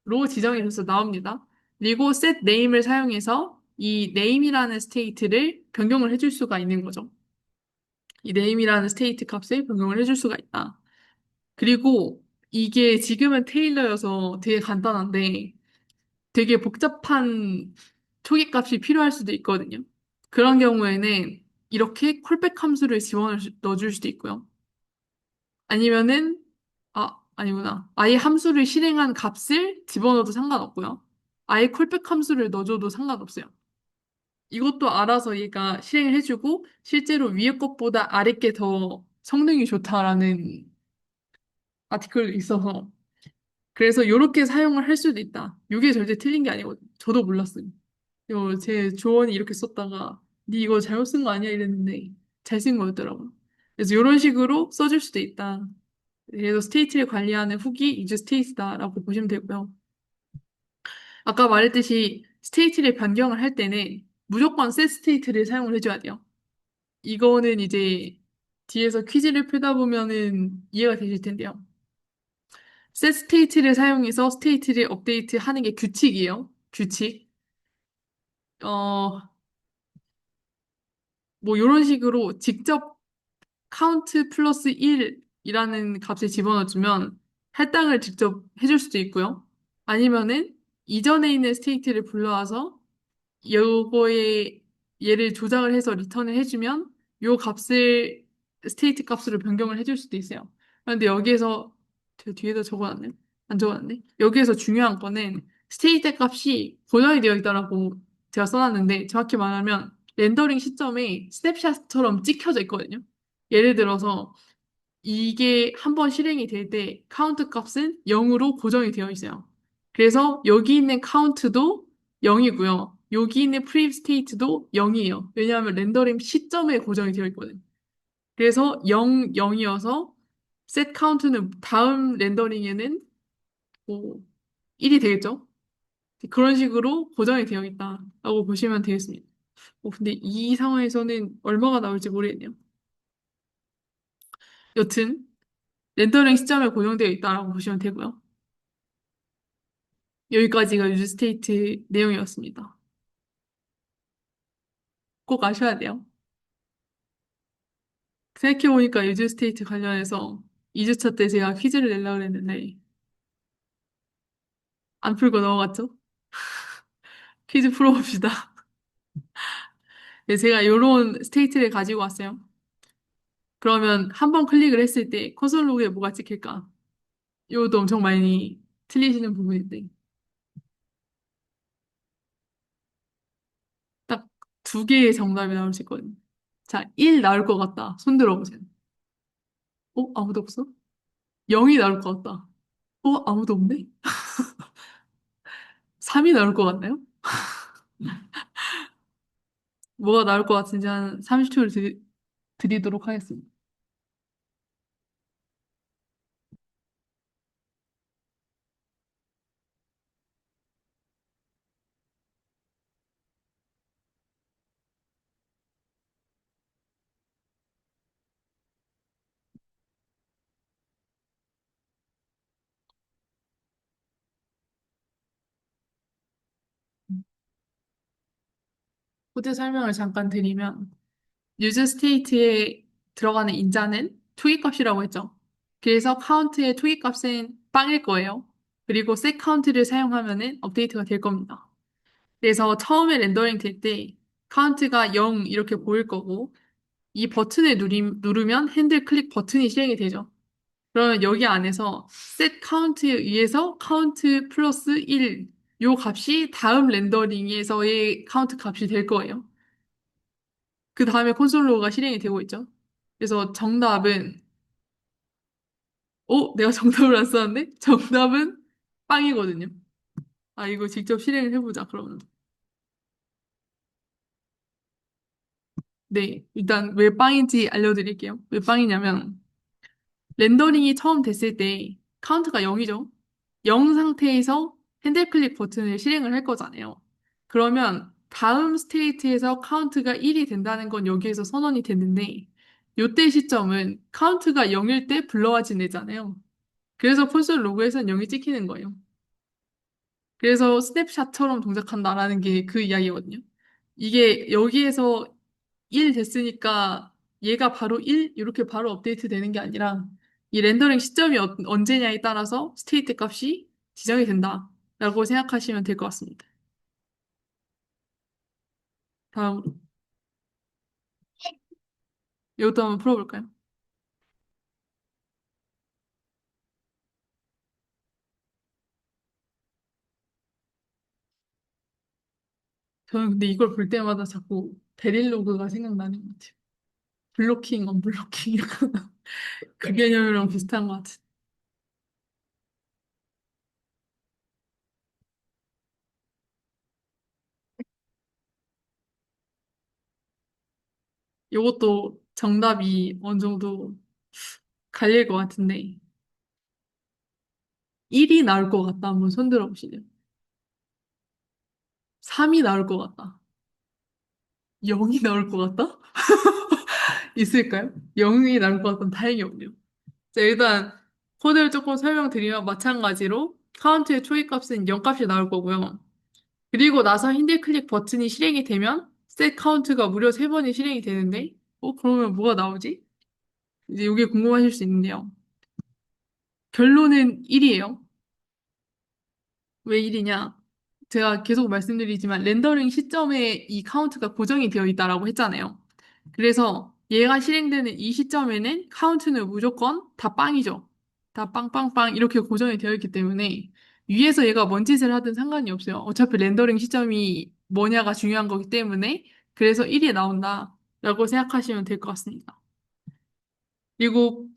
로 지정해줘서 나옵니다. 그리고 set name을 사용해서 이 name이라는 스테이트를 변경을 해줄 수가 있는 거죠. 이 name이라는 스테이트 값을 변경을 해줄 수가 있다. 그리고 이게 지금은 테일러여서 되게 간단한데 되게 복잡한 초기 값이 필요할 수도 있거든요. 그런 경우에는 이렇게 콜백 함수를 넣어줄 수도 있고요. 아니면은 아니구나. 아예 함수를 실행한 값을 집어넣어도 상관없고요. 아예 콜백 함수를 넣어줘도 상관없어요. 이것도 알아서 얘가 실행을 해주고 실제로 위에 것보다 아래 게 더 성능이 좋다라는 아티클도 있어서 그래서 이렇게 사용을 할 수도 있다. 이게 절대 틀린 게 아니거든요. 저도 몰랐어요. 제 조언이 이렇게 썼다가 니 이거 잘못 쓴 거 아니야 이랬는데 잘 쓴 거였더라고요. 그래서 이런 식으로 써줄 수도 있다. 그래서 스테이트를 관리하는 훅이 유즈 스테이트다라고 보시면 되고요. 아까 말했듯이 스테이트를 변경을 할 때는 무조건 셋 스테이트를 사용을 해줘야 돼요. 이거는 이제 뒤에서 퀴즈를 풀다 보면은 이해가 되실 텐데요. 셋 스테이트를 사용해서 스테이트를 업데이트하는 게 규칙이에요. 규칙. 어, 뭐 이런 식으로 직접 카운트 플러스 1이라는 값을 집어넣어주면 할당을 직접 해줄 수도 있고요. 아니면은 이전에 있는 스테이트를 불러와서 요거에 얘를 조작을 해서 리턴을 해주면 요 값을 스테이트 값으로 변경을 해줄 수도 있어요. 그런데 여기에서 제가 뒤에다 적어놨네? 안 적어놨네? 여기에서 중요한 거는 스테이트 값이 고정이 되어 있다라고 제가 써놨는데 정확히 말하면 렌더링 시점에 스냅샷처럼 찍혀져 있거든요. 예를 들어서 이게 한번 실행이 될 때 카운트 값은 0으로 고정이 되어 있어요. 그래서 여기 있는 카운트도 0이고요. 여기 있는 프리 스테이트도 0이에요. 왜냐하면 렌더링 시점에 고정이 되어 있거든요. 그래서 0, 0이어서 셋 카운트는 다음 렌더링에는 뭐 1이 되겠죠? 그런 식으로 고정이 되어 있다라고 보시면 되겠습니다. 근데 이 상황에서는 얼마가 나올지 모르겠네요. 여튼 렌더링 시점에 고정되어 있다라고 보시면 되고요. 여기까지가 유즈 스테이트 내용이었습니다. 꼭 아셔야 돼요. 생각해보니까 유즈 스테이트 관련해서 2주차 때 제가 퀴즈를 내려고 했는데 안 풀고 넘어갔죠? 퀴즈 풀어봅시다. 네, 제가 요런 스테이트를 가지고 왔어요. 그러면 한 번 클릭을 했을 때 콘솔 로그에 뭐가 찍힐까? 이것도 엄청 많이 틀리시는 부분인데. 딱 두 개의 정답이 나올 수 있거든요. 자, 1 나올 것 같다. 손 들어보세요. 아무도 없어? 0이 나올 것 같다. 아무도 없네? 3이 나올 것 같나요? 뭐가 나올 것 같은지 한 30초를 드리도록 하겠습니다. 코드 설명을 잠깐 드리면, 유즈 스테이트에 들어가는 인자는 투기값이라고 했죠. 그래서 카운트의 투기값은 빵일 거예요. 그리고 set 카운트를 사용하면은 업데이트가 될 겁니다. 그래서 처음에 렌더링 될 때 카운트가 0 이렇게 보일 거고 이 버튼을 누르면 핸들 클릭 버튼이 실행이 되죠. 그러면 여기 안에서 set 카운트에 의해서 카운트 플러스 1, 요 값이 다음 렌더링에서의 카운트 값이 될 거예요. 그 다음에 콘솔로가 실행이 되고 있죠. 그래서 정답은, 내가 정답을 안 썼는데? 정답은 빵이거든요. 아, 이거 직접 실행을 해보자, 그러면. 네, 일단 왜 빵인지 알려드릴게요. 왜 빵이냐면, 렌더링이 처음 됐을 때 카운트가 0이죠. 0 상태에서 핸들 클릭 버튼을 실행을 할 거잖아요. 그러면 다음 스테이트에서 카운트가 1이 된다는 건 여기에서 선언이 됐는데, 요때 시점은 카운트가 0일 때 불러와 지내잖아요. 그래서 콘솔 로그에선 0이 찍히는 거예요. 그래서 스냅샷처럼 동작한다라는 게 그 이야기거든요. 이게 여기에서 1 됐으니까 얘가 바로 1 이렇게 바로 업데이트 되는 게 아니라 이 렌더링 시점이 언제냐에 따라서 스테이트 값이 지정이 된다라고 생각하시면 될 것 같습니다. 다음으로 이것도 한번 풀어볼까요? 저는 근데 이걸 볼 때마다 자꾸 데릴로그가 생각나는 것 같아요. 블로킹, 언블로킹 그 개념이랑 비슷한 것 같아요. 이것도 정답이 어느 정도 갈릴 것 같은데 1이 나올 것 같다. 한번 손 들어보시죠. 3이 나올 것 같다. 0이 나올 것 같다? 있을까요? 0이 나올 것 같다면 다행히 없네요. 자, 일단 코드를 조금 설명드리면 마찬가지로 카운트의 초기값은 0값이 나올 거고요. 그리고 나서 힌들 클릭 버튼이 실행이 되면 셋 카운트가 무려 3번이 실행이 되는데 그러면 뭐가 나오지? 이제 이게 궁금하실 수 있는데요. 결론은 1이에요. 왜 1이냐? 제가 계속 말씀드리지만 렌더링 시점에 이 카운트가 고정이 되어 있다라고 했잖아요. 그래서 얘가 실행되는 이 시점에는 카운트는 무조건 다 빵이죠. 다 빵빵빵 이렇게 고정이 되어 있기 때문에 위에서 얘가 뭔 짓을 하든 상관이 없어요. 어차피 렌더링 시점이 뭐냐가 중요한 거기 때문에 그래서 1이 나온다라고 생각하시면 될 것 같습니다. 그리고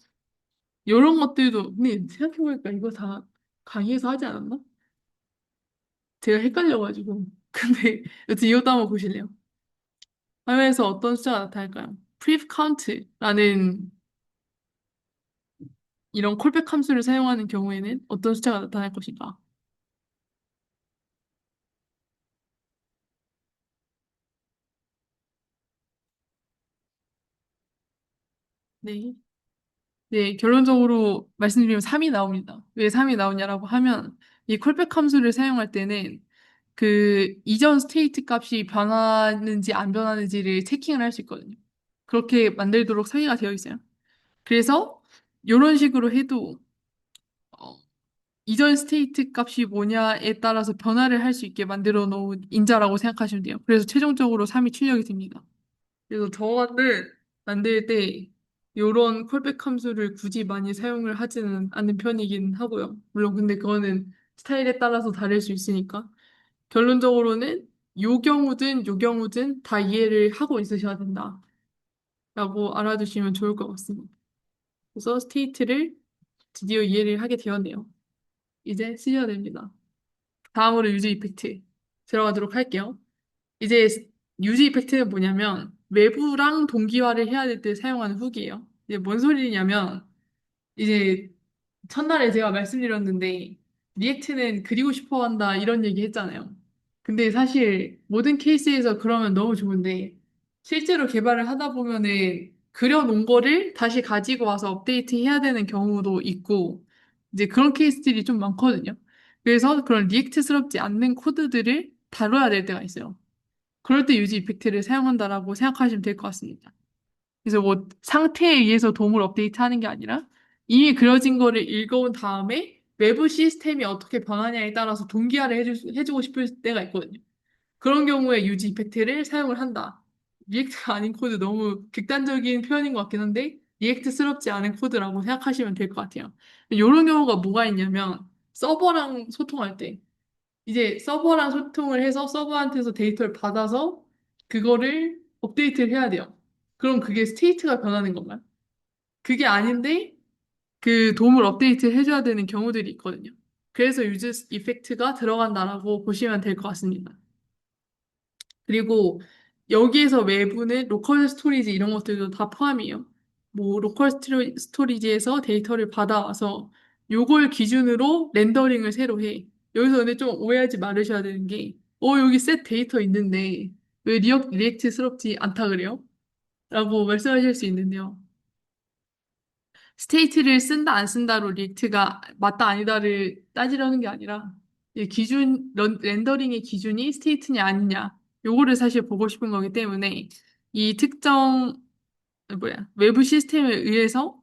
이런 것들도 근데 생각해보니까 이거 다 강의에서 하지 않았나? 제가 헷갈려가지고. 근데 여튼 이것도 한번 보실래요? 화면에서 어떤 숫자가 나타날까요? pref count라는 이런 콜백 함수를 사용하는 경우에는 어떤 숫자가 나타날 것인가? 네. 네, 결론적으로 말씀드리면 3이 나옵니다. 왜 3이 나오냐라고 하면 이 콜백 함수를 사용할 때는 그 이전 스테이트 값이 변하는지 안 변하는지를 체킹을 할 수 있거든요. 그렇게 만들도록 설계가 되어 있어요. 그래서 이런 식으로 해도 이전 스테이트 값이 뭐냐에 따라서 변화를 할 수 있게 만들어 놓은 인자라고 생각하시면 돼요. 그래서 최종적으로 3이 출력이 됩니다. 그래서 저는 만들 때 이런 콜백 함수를 굳이 많이 사용을 하지는 않는 편이긴 하고요. 물론 근데 그거는 스타일에 따라서 다를 수 있으니까. 결론적으로는 요 경우든 다 이해를 하고 있으셔야 된다라고 알아두시면 좋을 것 같습니다. 그래서 스테이트를 드디어 이해를 하게 되었네요. 이제 쓰셔야 됩니다. 다음으로 유즈 이펙트 들어가도록 할게요. 이제 유즈 이펙트는 뭐냐면 외부랑 동기화를 해야 될 때 사용하는 훅이에요. 이제 뭔 소리냐면 이제 첫날에 제가 말씀드렸는데 리액트는 그리고 싶어 한다 이런 얘기 했잖아요. 근데 사실 모든 케이스에서 그러면 너무 좋은데 실제로 개발을 하다 보면은 그려놓은 거를 다시 가지고 와서 업데이트 해야 되는 경우도 있고 이제 그런 케이스들이 좀 많거든요. 그래서 그런 리액트스럽지 않는 코드들을 다뤄야 될 때가 있어요. 그럴 때 유지 이펙트를 사용한다라고 생각하시면 될 것 같습니다. 그래서 뭐 상태에 의해서 도움을 업데이트하는 게 아니라 이미 그려진 거를 읽어온 다음에 외부 시스템이 어떻게 변하냐에 따라서 동기화를 해주고 싶을 때가 있거든요. 그런 경우에 유지 이펙트를 사용을 한다. 리액트가 아닌 코드 너무 극단적인 표현인 것 같긴 한데 리액트스럽지 않은 코드라고 생각하시면 될 것 같아요. 이런 경우가 뭐가 있냐면 서버랑 소통할 때 이제 서버랑 소통을 해서 서버한테서 데이터를 받아서 그거를 업데이트를 해야 돼요. 그럼 그게 스테이트가 변하는 건가요? 그게 아닌데 그 도움을 업데이트 해줘야 되는 경우들이 있거든요. 그래서 유즈 이펙트가 들어간다라고 보시면 될 것 같습니다. 그리고 여기에서 외부는 로컬 스토리지 이런 것들도 다 포함이에요. 뭐 로컬 스토리지에서 데이터를 받아와서 요걸 기준으로 렌더링을 새로 해. 여기서 근데 좀 오해하지 말으셔야 되는 게, 여기 셋 데이터 있는데 왜 리액트스럽지 않다 그래요? 라고 말씀하실 수 있는데요. 스테이트를 쓴다 안 쓴다로 리액트가 맞다 아니다를 따지려는 게 아니라 이 렌더링의 기준이 스테이트냐 아니냐 요거를 사실 보고 싶은 거기 때문에 이 특정 외부 시스템에 의해서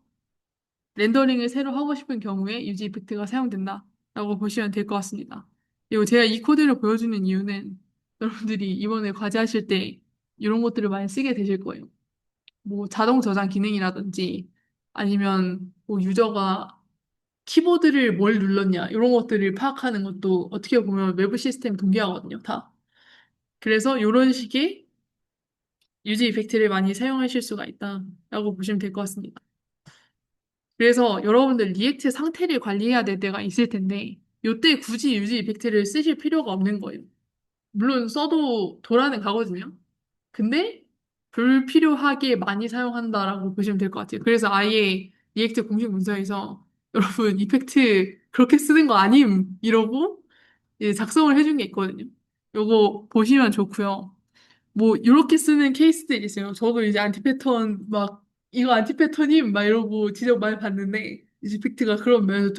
렌더링을 새로 하고 싶은 경우에 유지 이펙트가 사용된다라고 보시면 될 것 같습니다. 그리고 제가 이 코드를 보여주는 이유는 여러분들이 이번에 과제하실 때 이런 것들을 많이 쓰게 되실 거예요. 뭐 자동 저장 기능이라든지 아니면 뭐 유저가 키보드를 뭘 눌렀냐 이런 것들을 파악하는 것도 어떻게 보면 외부 시스템 동기화거든요, 다. 그래서 이런 식의 유지 이펙트를 많이 사용하실 수가 있다라고 보시면 될 것 같습니다. 그래서 여러분들 리액트 상태를 관리해야 될 때가 있을 텐데 이때 굳이 유지 이펙트를 쓰실 필요가 없는 거예요. 물론 써도 돌아는 가거든요. 근데 불필요하게 많이 사용한다라고 보시면 될 것 같아요. 그래서 아예 리액트 공식 문서에서 여러분 이펙트 그렇게 쓰는 거 아님 이러고 이제 작성을 해준 게 있거든요. 요거 보시면 좋고요. 뭐 이렇게 쓰는 케이스들이 있어요. 저도 이제 안티 패턴 막 이거 안티 패턴임 막 이러고 지적 많이 받는데 이펙트가 그런 면에서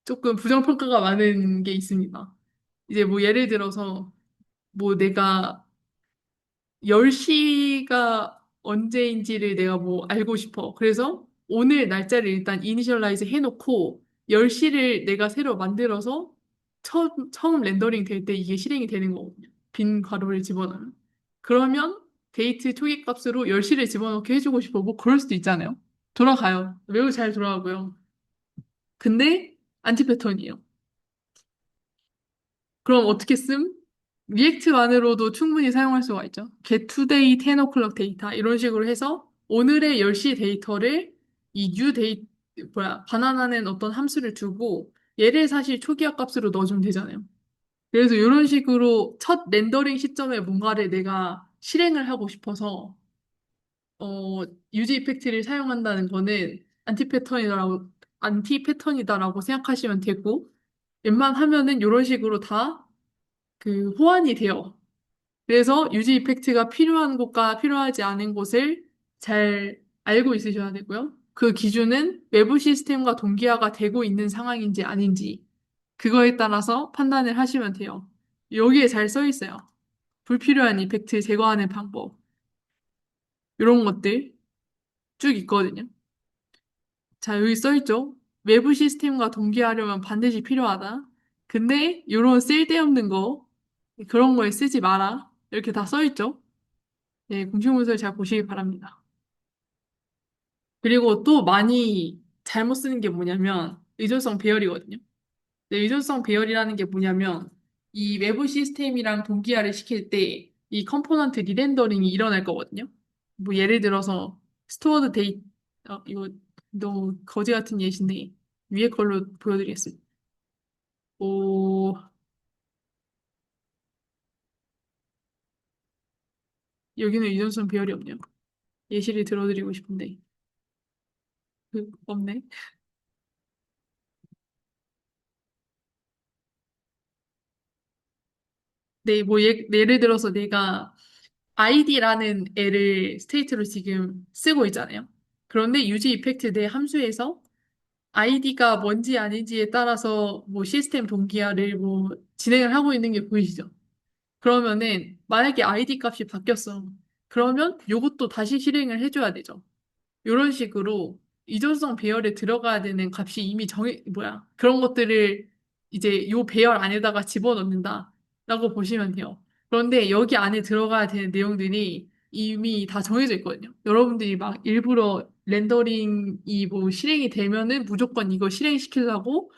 조금 부정평가가 많은 게 있습니다. 이제 뭐 예를 들어서 뭐 내가 10시가 언제인지를 내가 뭐 알고 싶어. 그래서 오늘 날짜를 일단 이니셜라이즈 해놓고 10시를 내가 새로 만들어서 처음 렌더링 될 때 이게 실행이 되는 거거든요. 빈 괄호를 집어넣으면. 그러면 데이트 초기 값으로 10시를 집어넣게 해주고 싶어. 뭐 그럴 수도 있잖아요. 돌아가요. 매우 잘 돌아가고요. 근데 안티 패턴이에요. 그럼 어떻게 쓴? 리액트만으로도 충분히 사용할 수가 있죠. get today 10 o'clock 데이터 이런 식으로 해서 오늘의 10시 데이터를 이 new 데이 반환하는 어떤 함수를 두고 얘를 사실 초기화 값으로 넣어주면 되잖아요. 그래서 이런 식으로 첫 렌더링 시점에 뭔가를 내가 실행을 하고 싶어서 어, 유지 이펙트를 사용한다는 거는 안티 패턴이다라고 생각하시면 되고 웬만하면은 이런 식으로 다 그 호환이 돼요. 그래서 유지 이펙트가 필요한 곳과 필요하지 않은 곳을 잘 알고 있으셔야 되고요. 그 기준은 외부 시스템과 동기화가 되고 있는 상황인지 아닌지 그거에 따라서 판단을 하시면 돼요. 여기에 잘 써 있어요. 불필요한 이펙트 제거하는 방법. 이런 것들 쭉 있거든요. 자, 여기 써 있죠. 외부 시스템과 동기화하려면 반드시 필요하다. 근데 이런 쓸데없는 거, 그런 거에 쓰지 마라. 이렇게 다 써있죠. 네, 공시문서를 잘 보시기 바랍니다. 그리고 또 많이 잘못 쓰는 게 뭐냐면 의존성 배열이거든요. 네, 의존성 배열이라는 게 뭐냐면 이 외부 시스템이랑 동기화를 시킬 때 이 컴포넌트 리렌더링이 일어날 거거든요. 뭐 예를 들어서 스토어드 데이 이거 너무 거지 같은 예시인데 위에 걸로 보여드리겠습니다. 오, 여기는 의존성 배열이 없네요. 예시를 들어드리고 싶은데 없네. 네, 뭐 예를 들어서 내가 id라는 애를 스테이트로 지금 쓰고 있잖아요. 그런데 유지 이펙트 내 함수에서 id가 뭔지 아닌지에 따라서 뭐 시스템 동기화를 뭐 진행을 하고 있는 게 보이시죠? 그러면은 만약에 id 값이 바뀌었어. 그러면 요것도 다시 실행을 해줘야 되죠. 이런 식으로 이존성 배열에 들어가야 되는 값이 이미 그런 것들을 이제 요 배열 안에다가 집어넣는다라고 보시면 돼요. 그런데 여기 안에 들어가야 되는 내용들이 이미 다 정해져 있거든요. 여러분들이 막 일부러 렌더링이 뭐 실행이 되면은 무조건 이거 실행시키려고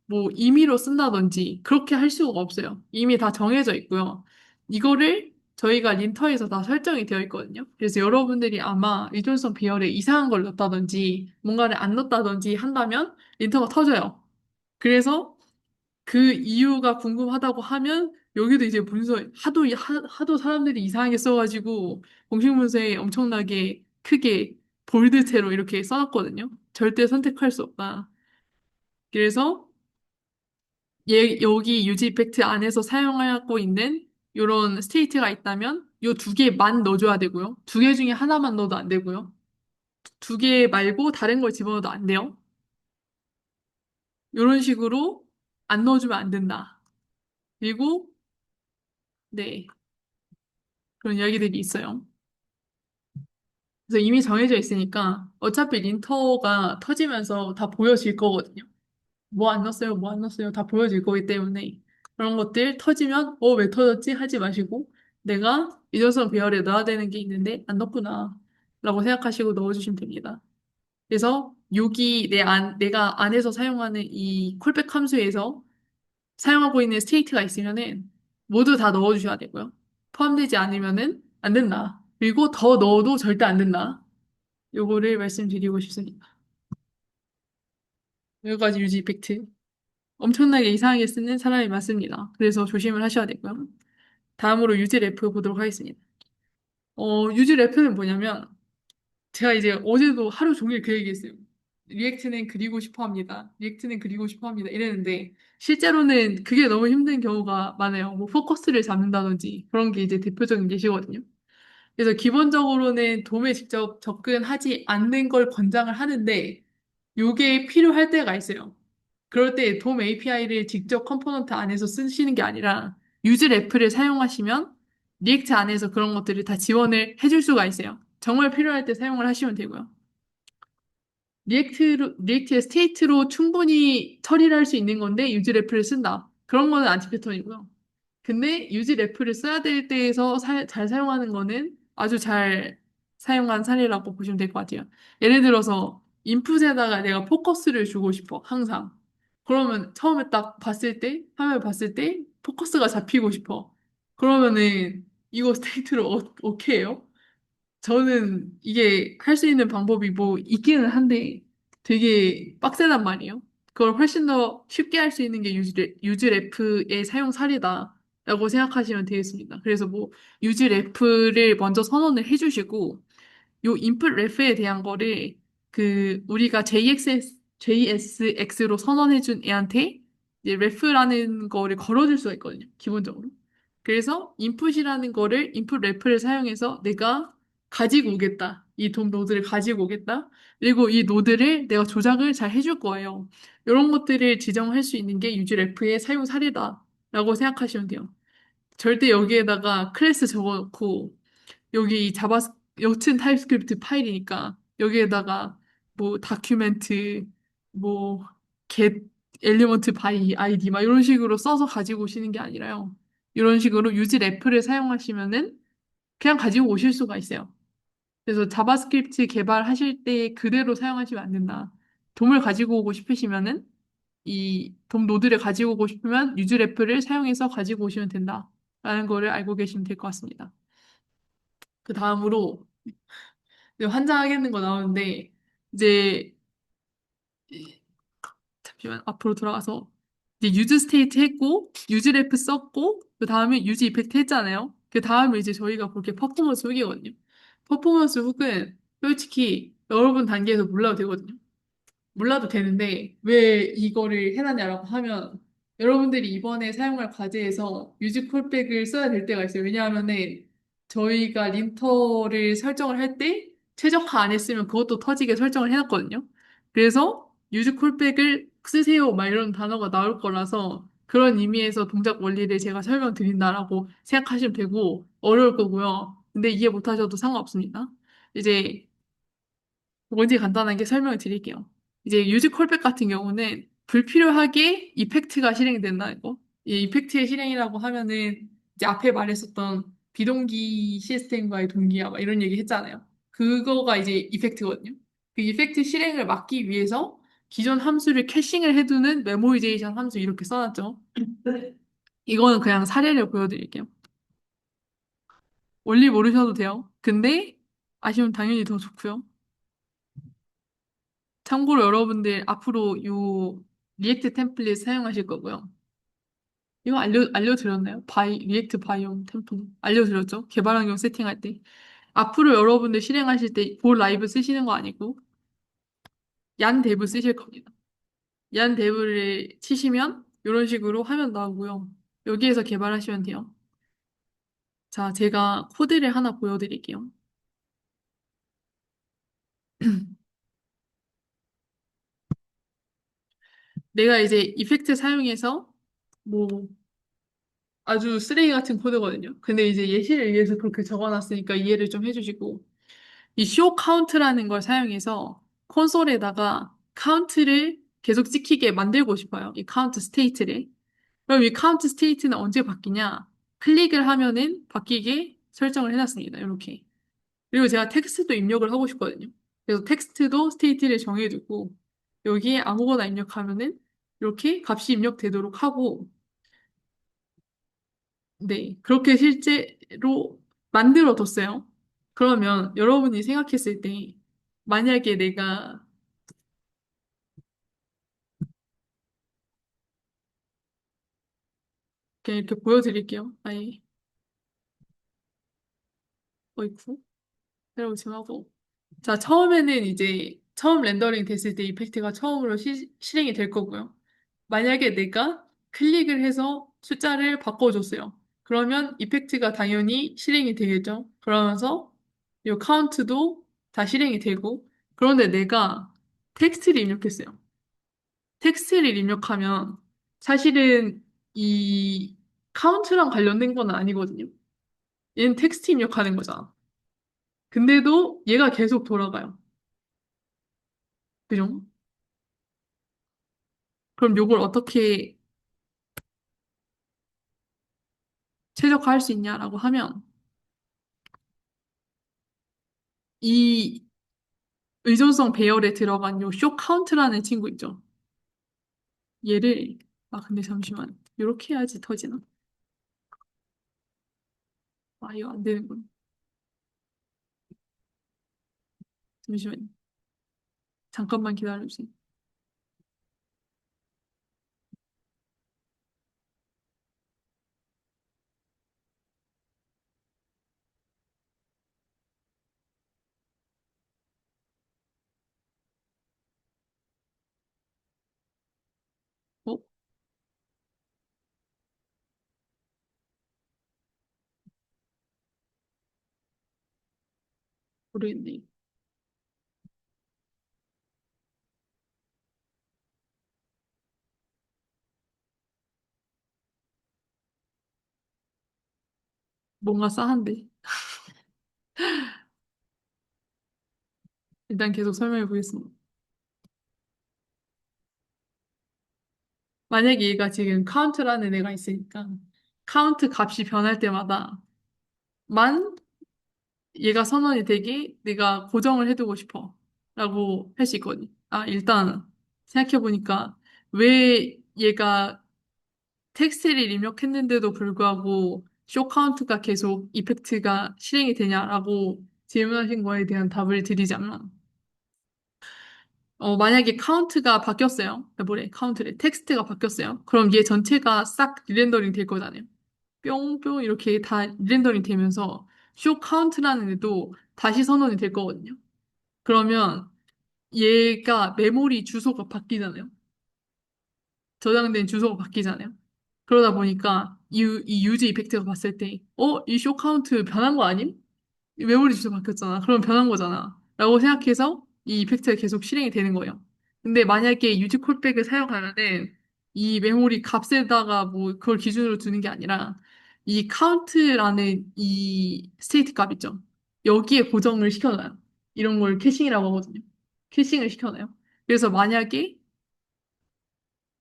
뭐 임의로 쓴다든지 그렇게 할 수가 없어요. 이미 다 정해져 있고요. 이거를 저희가 린터에서 다 설정이 되어 있거든요. 그래서 여러분들이 아마 의존성 배열에 이상한 걸 넣었다든지 뭔가를 안 넣었다든지 한다면 린터가 터져요. 그래서 그 이유가 궁금하다고 하면 여기도 이제 하도 사람들이 이상하게 써가지고 공식 문서에 엄청나게 크게 볼드체로 이렇게 써놨거든요. 절대 선택할 수 없다. 그래서 여기 유지 이펙트 안에서 사용하고 있는 이런 스테이트가 있다면 요 두 개만 넣어줘야 되고요. 두 개 중에 하나만 넣어도 안 되고요. 두 개 말고 다른 걸 집어넣어도 안 돼요. 이런 식으로 안 넣어주면 안 된다. 그리고 네, 그런 이야기들이 있어요. 그래서 이미 정해져 있으니까 어차피 린터가 터지면서 다 보여질 거거든요. 뭐 안 넣었어요, 뭐 안 넣었어요. 다 보여질 거기 때문에 그런 것들 터지면 왜 터졌지? 하지 마시고 내가 이전성 배열에 넣어야 되는 게 있는데 안 넣었구나 라고 생각하시고 넣어주시면 됩니다. 그래서 여기 내가 안에서 사용하는 이 콜백 함수에서 사용하고 있는 스테이트가 있으면은 모두 다 넣어주셔야 되고요. 포함되지 않으면은 안 된다. 그리고 더 넣어도 절대 안 된다. 요거를 말씀드리고 싶습니다. 여기까지 유지 이펙트. 엄청나게 이상하게 쓰는 사람이 많습니다. 그래서 조심을 하셔야 되고요. 다음으로 유지 래프 보도록 하겠습니다. 유지 래프는 뭐냐면, 제가 이제 어제도 하루 종일 그 얘기했어요. 리액트는 그리고 싶어 합니다. 리액트는 그리고 싶어 합니다. 이랬는데, 실제로는 그게 너무 힘든 경우가 많아요. 뭐, 포커스를 잡는다든지, 그런 게 이제 대표적인 예시거든요. 그래서 기본적으로는 돔에 직접 접근하지 않는 걸 권장을 하는데, 요게 필요할 때가 있어요. 그럴 때 돔 API를 직접 컴포넌트 안에서 쓰시는 게 아니라 유즈 래프를 사용하시면 리액트 안에서 그런 것들을 다 지원을 해줄 수가 있어요. 정말 필요할 때 사용을 하시면 되고요. 리액트의 스테이트로 충분히 처리를 할 수 있는 건데 유즈 래프를 쓴다. 그런 거는 안티 패턴이고요. 근데 유즈 래프를 써야 될 때에서 잘 사용하는 거는 아주 잘 사용한 사례라고 보시면 될 것 같아요. 예를 들어서 인풋에다가 내가 포커스를 주고 싶어, 항상. 그러면 처음에 딱 봤을 때, 화면을 봤을 때 포커스가 잡히고 싶어. 그러면은 이거 스테이트로 어떻게 해요? 저는 이게 할 수 있는 방법이 뭐 있기는 한데 되게 빡세단 말이에요. 그걸 훨씬 더 쉽게 할 수 있는 게 유즈래프의 사용 사례다라고 생각하시면 되겠습니다. 그래서 뭐 유즈래프를 먼저 선언을 해주시고 요 인풋 레프에 대한 거를 우리가 JSX로 선언해준 애한테 이제 레프라는 거를 걸어줄 수가 있거든요. 기본적으로. 그래서 인풋이라는 거를 인풋 레프를 사용해서 내가 가지고 오겠다. 이 돔 노드를 가지고 오겠다. 그리고 이 노드를 내가 조작을 잘 해줄 거예요. 이런 것들을 지정할 수 있는 게 유즈 레프의 사용 사례다라고 생각하시면 돼요. 절대 여기에다가 클래스 적어놓고 여기 여튼 타입스크립트 파일이니까 여기에다가 뭐 다큐멘트 뭐 get 엘리먼트 바이 아이디 막 이런 식으로 써서 가지고 오시는 게 아니라요. 이런 식으로 유지 래프를 사용하시면은 그냥 가지고 오실 수가 있어요. 그래서 자바스크립트 개발하실 때 그대로 사용하시면 안 된다. 돔을 가지고 오고 싶으시면은 이 돔 노드를 가지고 오고 싶으면 유즈 래프를 사용해서 가지고 오시면 된다. 라는 거를 알고 계시면 될 것 같습니다. 그 다음으로 환장하겠는 거 나오는데 이제 잠시만 앞으로 돌아가서 이제 유즈 스테이트 했고 유즈 래프 썼고 그 다음에 유즈 이펙트 했잖아요. 그 다음에 이제 저희가 볼 게 퍼포먼스 훅이거든요. 퍼포먼스 훅은 솔직히 여러분 단계에서 몰라도 되거든요. 몰라도 되는데 왜 이거를 해놨냐라고 하면 여러분들이 이번에 사용할 과제에서 유즈 콜백을 써야 될 때가 있어요. 왜냐하면은 저희가 린터를 설정을 할 때 최적화 안 했으면 그것도 터지게 설정을 해놨거든요. 그래서 유즈 콜백을 쓰세요 막 이런 단어가 나올 거라서 그런 의미에서 동작 원리를 제가 설명드린다라고 생각하시면 되고 어려울 거고요. 근데 이해 못하셔도 상관없습니다. 이제 뭔지 간단하게 설명을 드릴게요. 이제 유즈 콜백 같은 경우는 불필요하게 이펙트가 실행된다는 거. 이 이펙트의 실행이라고 하면은 이제 앞에 말했었던 비동기 시스템과의 동기화 막 이런 얘기 했잖아요. 그거가 이제 이펙트거든요. 그 이펙트 실행을 막기 위해서 기존 함수를 캐싱을 해두는 메모리제이션 함수 이렇게 써놨죠. 이거는 그냥 사례를 보여드릴게요. 원리 모르셔도 돼요. 근데 아시면 당연히 더 좋고요. 참고로 여러분들 앞으로 요 리액트 템플릿 사용하실 거고요. 이거 알려드렸나요? 리액트 바이옴 템플릿. 알려드렸죠? 개발 환경 세팅할 때. 앞으로 여러분들 실행하실 때 볼 라이브 쓰시는 거 아니고, 얀 데브 쓰실 겁니다. 얀 데브를 치시면 이런 식으로 화면 나오고요. 여기에서 개발하시면 돼요. 자, 제가 코드를 하나 보여드릴게요. 내가 이제 이펙트 사용해서 뭐 아주 쓰레기 같은 코드거든요. 근데 이제 예시를 위해서 그렇게 적어놨으니까 이해를 좀 해주시고, 이 쇼 카운트라는 걸 사용해서 콘솔에다가 카운트를 계속 찍히게 만들고 싶어요. 이 카운트 스테이트를. 그럼 이 카운트 스테이트는 언제 바뀌냐? 클릭을 하면은 바뀌게 설정을 해놨습니다. 이렇게. 그리고 제가 텍스트도 입력을 하고 싶거든요. 그래서 텍스트도 스테이트를 정해두고 여기에 아무거나 입력하면은 이렇게 값이 입력되도록 하고 네, 그렇게 실제로 만들어뒀어요. 그러면 여러분이 생각했을 때, 만약에 내가, 그냥 이렇게 보여드릴게요. 아예, 어이쿠, 새로 지금 하고. 자, 처음에는 이제, 처음 렌더링 됐을 때 이펙트가 처음으로 실행이 될 거고요. 만약에 내가 클릭을 해서 숫자를 바꿔줬어요. 그러면 이펙트가 당연히 실행이 되겠죠. 그러면서 이 카운트도 다 실행이 되고, 그런데 내가 텍스트를 입력했어요. 텍스트를 입력하면 사실은 이 카운트랑 관련된 건 아니거든요. 얘는 텍스트 입력하는 거잖아. 근데도 얘가 계속 돌아가요. 그죠? 그럼 요걸 어떻게 최적화할 수 있냐라고 하면 이 의존성 배열에 들어간 요 쇼 카운트라는 친구 있죠. 얘를 근데 잠시만 이렇게 해야지 터지나? 이거 안 되는군. 잠시만 잠깐만 기다려주세요. 어? 모르겠네. 뭔가 싸한데. 일단 계속 설명해 보겠습니다. 만약에 얘가 지금 카운트라는 애가 있으니까 카운트 값이 변할 때마다 만 얘가 선언이 되게 내가 고정을 해두고 싶어 라고 할 수 있거든. 아, 일단 생각해보니까 왜 얘가 텍스트를 입력했는데도 불구하고 쇼 카운트가 계속 이펙트가 실행이 되냐라고 질문하신 거에 대한 답을 드리자면 만약에 카운트가 바뀌었어요. 뭐래, 카운트래. 텍스트가 바뀌었어요. 그럼 얘 전체가 싹 리렌더링 될 거잖아요. 뿅뿅 이렇게 다 리렌더링 되면서 쇼 카운트라는 애도 다시 선언이 될 거거든요. 그러면 얘가 메모리 주소가 바뀌잖아요. 저장된 주소가 바뀌잖아요. 그러다 보니까 이 유즈 이펙트가 봤을 때, 이 쇼 카운트 변한 거 아님? 메모리 주소 바뀌었잖아. 그럼 변한 거잖아. 라고 생각해서 이 이펙트가 계속 실행이 되는 거예요. 근데 만약에 유지 콜백을 사용하면은 이 메모리 값에다가 뭐 그걸 기준으로 두는 게 아니라 이 카운트라는 이 스테이트 값 있죠. 여기에 고정을 시켜놔요. 이런 걸 캐싱이라고 하거든요. 캐싱을 시켜놔요. 그래서 만약에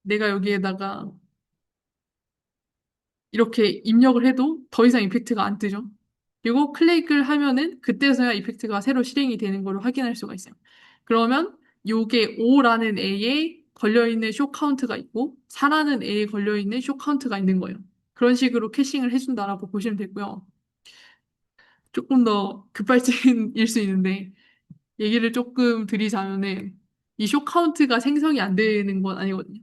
내가 여기에다가 이렇게 입력을 해도 더 이상 이펙트가 안 뜨죠. 그리고 클릭을 하면은 그때서야 이펙트가 새로 실행이 되는 걸 확인할 수가 있어요. 그러면 요게 5라는 A에 걸려있는 쇼 카운트가 있고 4라는 A에 걸려있는 쇼 카운트가 있는 거예요. 그런 식으로 캐싱을 해준다라고 보시면 되고요. 조금 더 급발진일 수 있는데 얘기를 조금 드리자면은 이 쇼 카운트가 생성이 안 되는 건 아니거든요.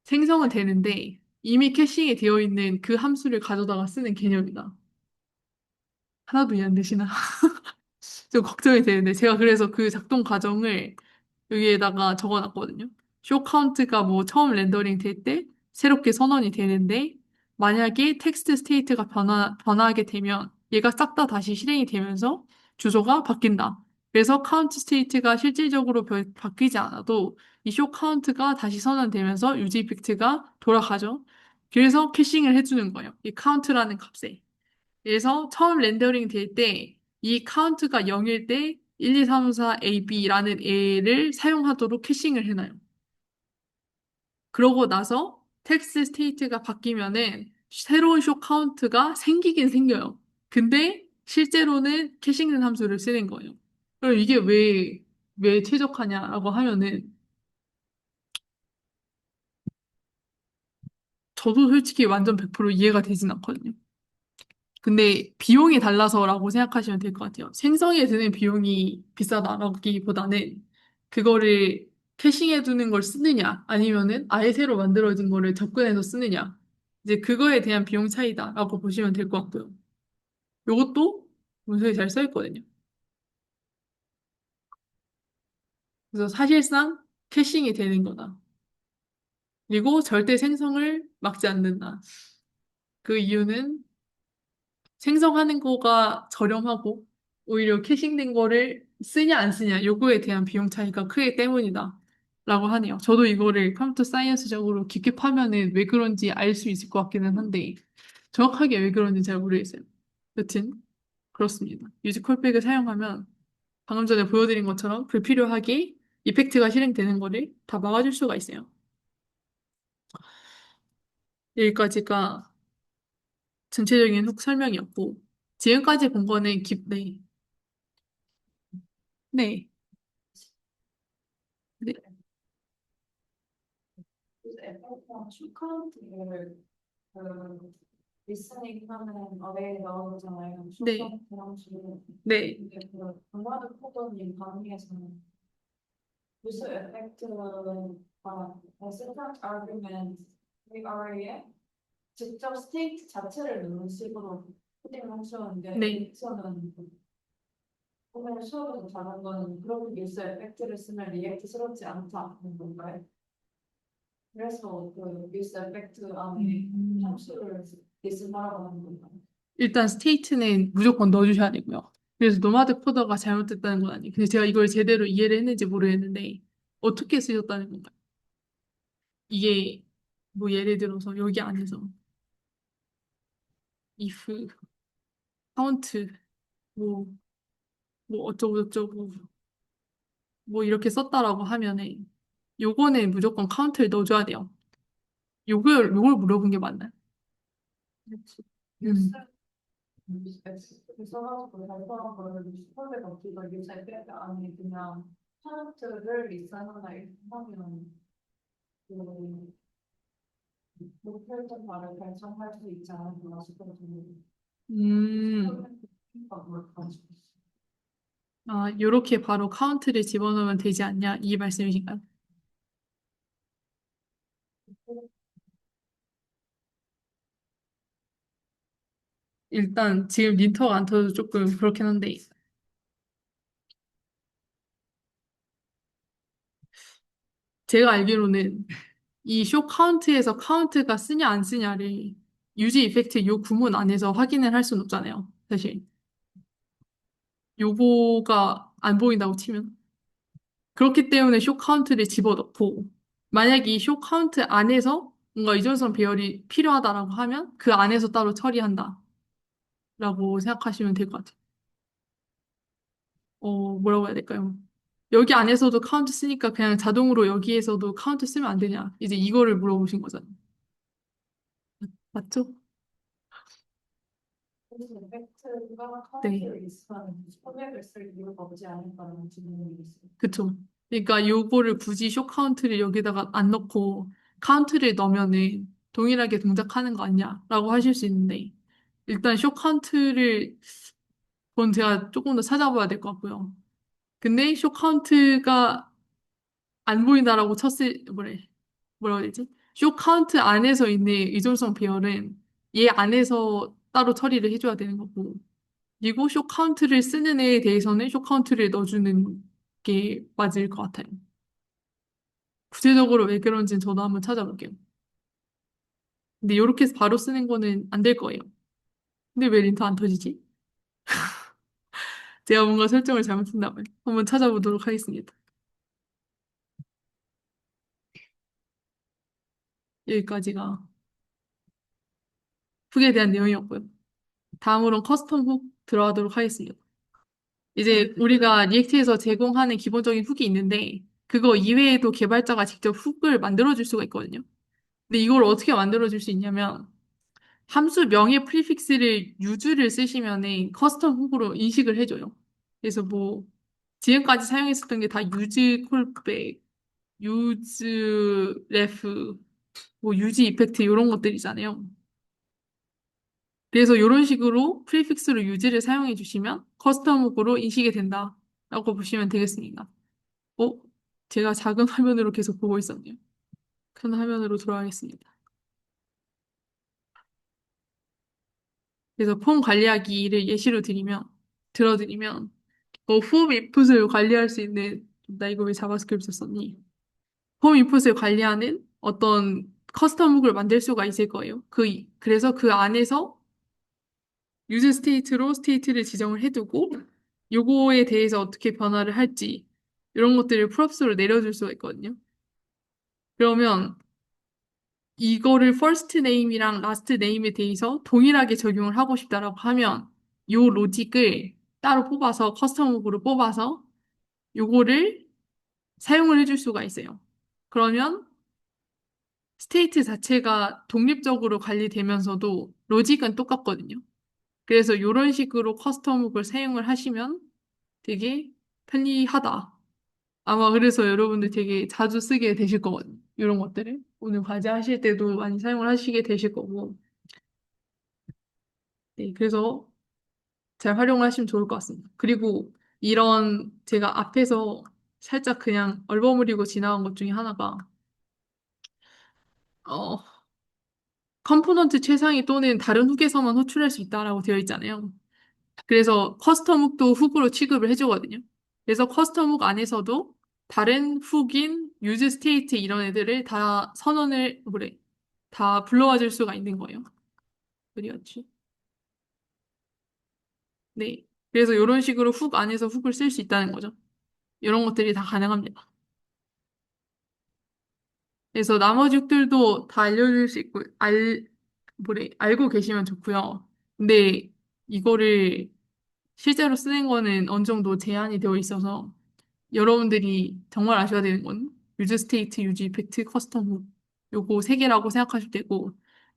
생성은 되는데 이미 캐싱이 되어 있는 그 함수를 가져다가 쓰는 개념이다. 하나도 이해 안 되시나? 좀 걱정이 되는데 제가 그래서 그 작동 과정을 여기에다가 적어놨거든요. 쇼 카운트가 뭐 처음 렌더링 될 때 새롭게 선언이 되는데 만약에 텍스트 스테이트가 변화하게 되면 얘가 싹 다 다시 실행이 되면서 주소가 바뀐다. 그래서 카운트 스테이트가 실질적으로 바뀌지 않아도 이 쇼 카운트가 다시 선언되면서 유지 이펙트가 돌아가죠. 그래서 캐싱을 해주는 거예요. 이 카운트라는 값에. 그래서 처음 렌더링 될 때 이 카운트가 0일 때 1, 2, 3, 4, AB라는 애를 사용하도록 캐싱을 해놔요. 그러고 나서 텍스트 스테이트가 바뀌면은 새로운 쇼 카운트가 생기긴 생겨요. 근데 실제로는 캐싱된 함수를 쓰는 거예요. 그럼 이게 왜 최적화냐라고 하면은 저도 솔직히 완전 100% 이해가 되진 않거든요. 근데 비용이 달라서라고 생각하시면 될 것 같아요. 생성에 드는 비용이 비싸다라기보다는 그거를 캐싱해 두는 걸 쓰느냐 아니면은 아예 새로 만들어진 거를 접근해서 쓰느냐 이제 그거에 대한 비용 차이다라고 보시면 될 것 같고요. 이것도 문서에 잘 써 있거든요. 그래서 사실상 캐싱이 되는 거다. 그리고 절대 생성을 막지 않는다. 그 이유는 생성하는 거가 저렴하고 오히려 캐싱된 거를 쓰냐 안 쓰냐 요거에 대한 비용 차이가 크기 때문이다 라고 하네요. 저도 이거를 컴퓨터 사이언스적으로 깊게 파면은 왜 그런지 알 수 있을 것 같기는 한데 정확하게 왜 그런지 잘 모르겠어요. 여튼 그렇습니다. 유지 콜백을 사용하면 방금 전에 보여드린 것처럼 불필요하게 이펙트가 실행되는 거를 다 막아줄 수가 있어요. 여기까지가 전체적인 훅 설명이었고 지금까지 본 거는 네. 네. 네. 에프랑 슈카운트를 그 리스닝 하는 어뢰에 넣어보잖아요. 네, 슈카운트랑 지금 네, 근데 그 동바드 코드님 강의에서는 유스 에펙트가 세컨드 아르규먼트 array에 직접 스테이트 자체를 넣는 식으로 코딩을 하셨는데 네. 여기서는 오늘 수업에서 다룬 거는 그런 유스 에펙트를 쓰면 리액트스럽지 않다는 건가요? 그래서 그 뉴스 에펙트 안에 함수를 리스하라고 하는 건가요? 일단 스테이트는 무조건 넣어주셔야 되고요. 그래서 노마드 코더가 잘못됐다는 건 아니에요. 근데 제가 이걸 제대로 이해를 했는지 모르겠는데 어떻게 쓰셨다는 건가요? 이게 뭐 예를 들어서 여기 안에서 if, count, 뭐, 뭐 어쩌고 저쩌고 뭐 이렇게 썼다라고 하면은 요거는 무조건 카운트를 넣어줘야 돼요. 요걸 물어본 게 맞나요? 그렇지. 뉴스 음. 엑스를 써가지고 달성한 거를 슈퍼백 업기가 유사의 백 안에 그냥 차트를 리스 하나 하면 그 목표했던 바를 달성할 수 있지 않았나 싶어서 음. 슈퍼백을 가지고 있어. 아, 요렇게 바로 카운트를 집어넣으면 되지 않냐? 이 말씀이신가요? 일단 지금 린터가 안 터도 조금 그렇긴 한데 제가 알기로는 이 쇼 카운트에서 카운트가 쓰냐 안 쓰냐를 유지 이펙트 요 구문 안에서 확인을 할 수는 없잖아요. 사실 요거가 안 보인다고 치면 그렇기 때문에 쇼 카운트를 집어넣고 만약에 이 쇼 카운트 안에서 뭔가 이존성 배열이 필요하다라고 하면 그 안에서 따로 처리한다라고 생각하시면 될 것 같아요. 뭐라고 해야 될까요? 여기 안에서도 카운트 쓰니까 그냥 자동으로 여기에서도 카운트 쓰면 안 되냐? 이제 이거를 물어보신 거잖아요. 맞죠? 그래서 팩트가 네. 카운트를 리스하는 슈퍼백을 쓸 이유가 없지 않을까라는 질문이 있어요. 그쵸. 그러니까 요거를 굳이 쇼 카운트를 여기다가 안 넣고 카운트를 넣으면은 동일하게 동작하는 거 아니냐라고 하실 수 있는데 일단 쇼 카운트를 그건 제가 조금 더 찾아봐야 될 것 같고요. 근데 쇼 카운트가 안 보인다라고 쳤을 뭐라고 해야 되지? 쇼 카운트 안에서 있는 의존성 배열은 얘 안에서 따로 처리를 해줘야 되는 거고 그리고 쇼 카운트를 쓰는 애에 대해서는 쇼 카운트를 넣어주는 게 맞을 것 같아요. 구체적으로 왜 그런지는 저도 한번 찾아볼게요. 근데 이렇게 해서 바로 쓰는 거는 안 될 거예요. 근데 왜 린터 안 터지지? 제가 뭔가 설정을 잘못했나 봐요. 한번 찾아보도록 하겠습니다. 여기까지가 훅에 대한 내용이었고요. 다음으로는 커스텀 훅 들어가도록 하겠습니다. 이제 우리가 리액트에서 제공하는 기본적인 훅이 있는데 그거 이외에도 개발자가 직접 훅을 만들어줄 수가 있거든요. 근데 이걸 어떻게 만들어줄 수 있냐면 함수 명의 프리픽스를 유즈를 쓰시면은 커스텀 훅으로 인식을 해줘요. 그래서 뭐 지금까지 사용했었던 게 다 유즈 콜백, 유즈 레프, 뭐 유즈 이펙트 이런 것들이잖아요. 그래서 이런 식으로 프리픽스로 유즈를 사용해 주시면 커스텀 훅으로 인식이 된다라고 보시면 되겠습니다. 어? 제가 작은 화면으로 계속 보고 있었네요. 큰 화면으로 돌아가겠습니다. 그래서 폼 관리하기를 예시로 들어드리면, 폼 인풋을 관리할 수 있는, 나 이거 왜 자바스크립트 썼니? 폼 인풋을 관리하는 어떤 커스텀 훅을 만들 수가 있을 거예요. 그래서 그 안에서 유즈 스테이트로 스테이트를 지정을 해두고, 요거에 대해서 어떻게 변화를 할지, 이런 것들을 프롭스로 내려줄 수가 있거든요. 그러면 이거를 first name이랑 last name에 대해서 동일하게 적용을 하고 싶다라고 하면 요 로직을 따로 뽑아서 커스텀으로 뽑아서 요거를 사용을 해줄 수가 있어요. 그러면 스테이트 자체가 독립적으로 관리되면서도 로직은 똑같거든요. 그래서 이런 식으로 커스텀 훅을 사용을 하시면 되게 편리하다. 아마 그래서 여러분들 되게 자주 쓰게 되실 거거든요. 이런 것들을. 오늘 과제 하실 때도 많이 사용을 하시게 되실 거고. 네, 그래서 잘 활용을 하시면 좋을 것 같습니다. 그리고 이런 제가 앞에서 살짝 그냥 얼버무리고 지나간 것 중에 하나가, 어, 컴포넌트 최상위 또는 다른 훅에서만 호출할 수 있다라고 되어 있잖아요. 그래서 커스텀 훅도 훅으로 취급을 해주거든요. 그래서 커스텀 훅 안에서도 다른 훅인 유즈 스테이트 이런 애들을 다 다 불러와 줄 수가 있는 거예요. 어디였지? 네. 그래서 이런 식으로 훅 안에서 훅을 쓸 수 있다는 거죠. 이런 것들이 다 가능합니다. 그래서 나머지 훅들도 다 알려줄 수 있고, 알고 계시면 좋고요. 근데 이거를 실제로 쓰는 거는 어느 정도 제한이 되어 있어서 여러분들이 정말 아셔야 되는 건 유즈 스테이트, 유즈 이펙트, 커스텀 훅. 요거 세 개라고 생각하시면 되고,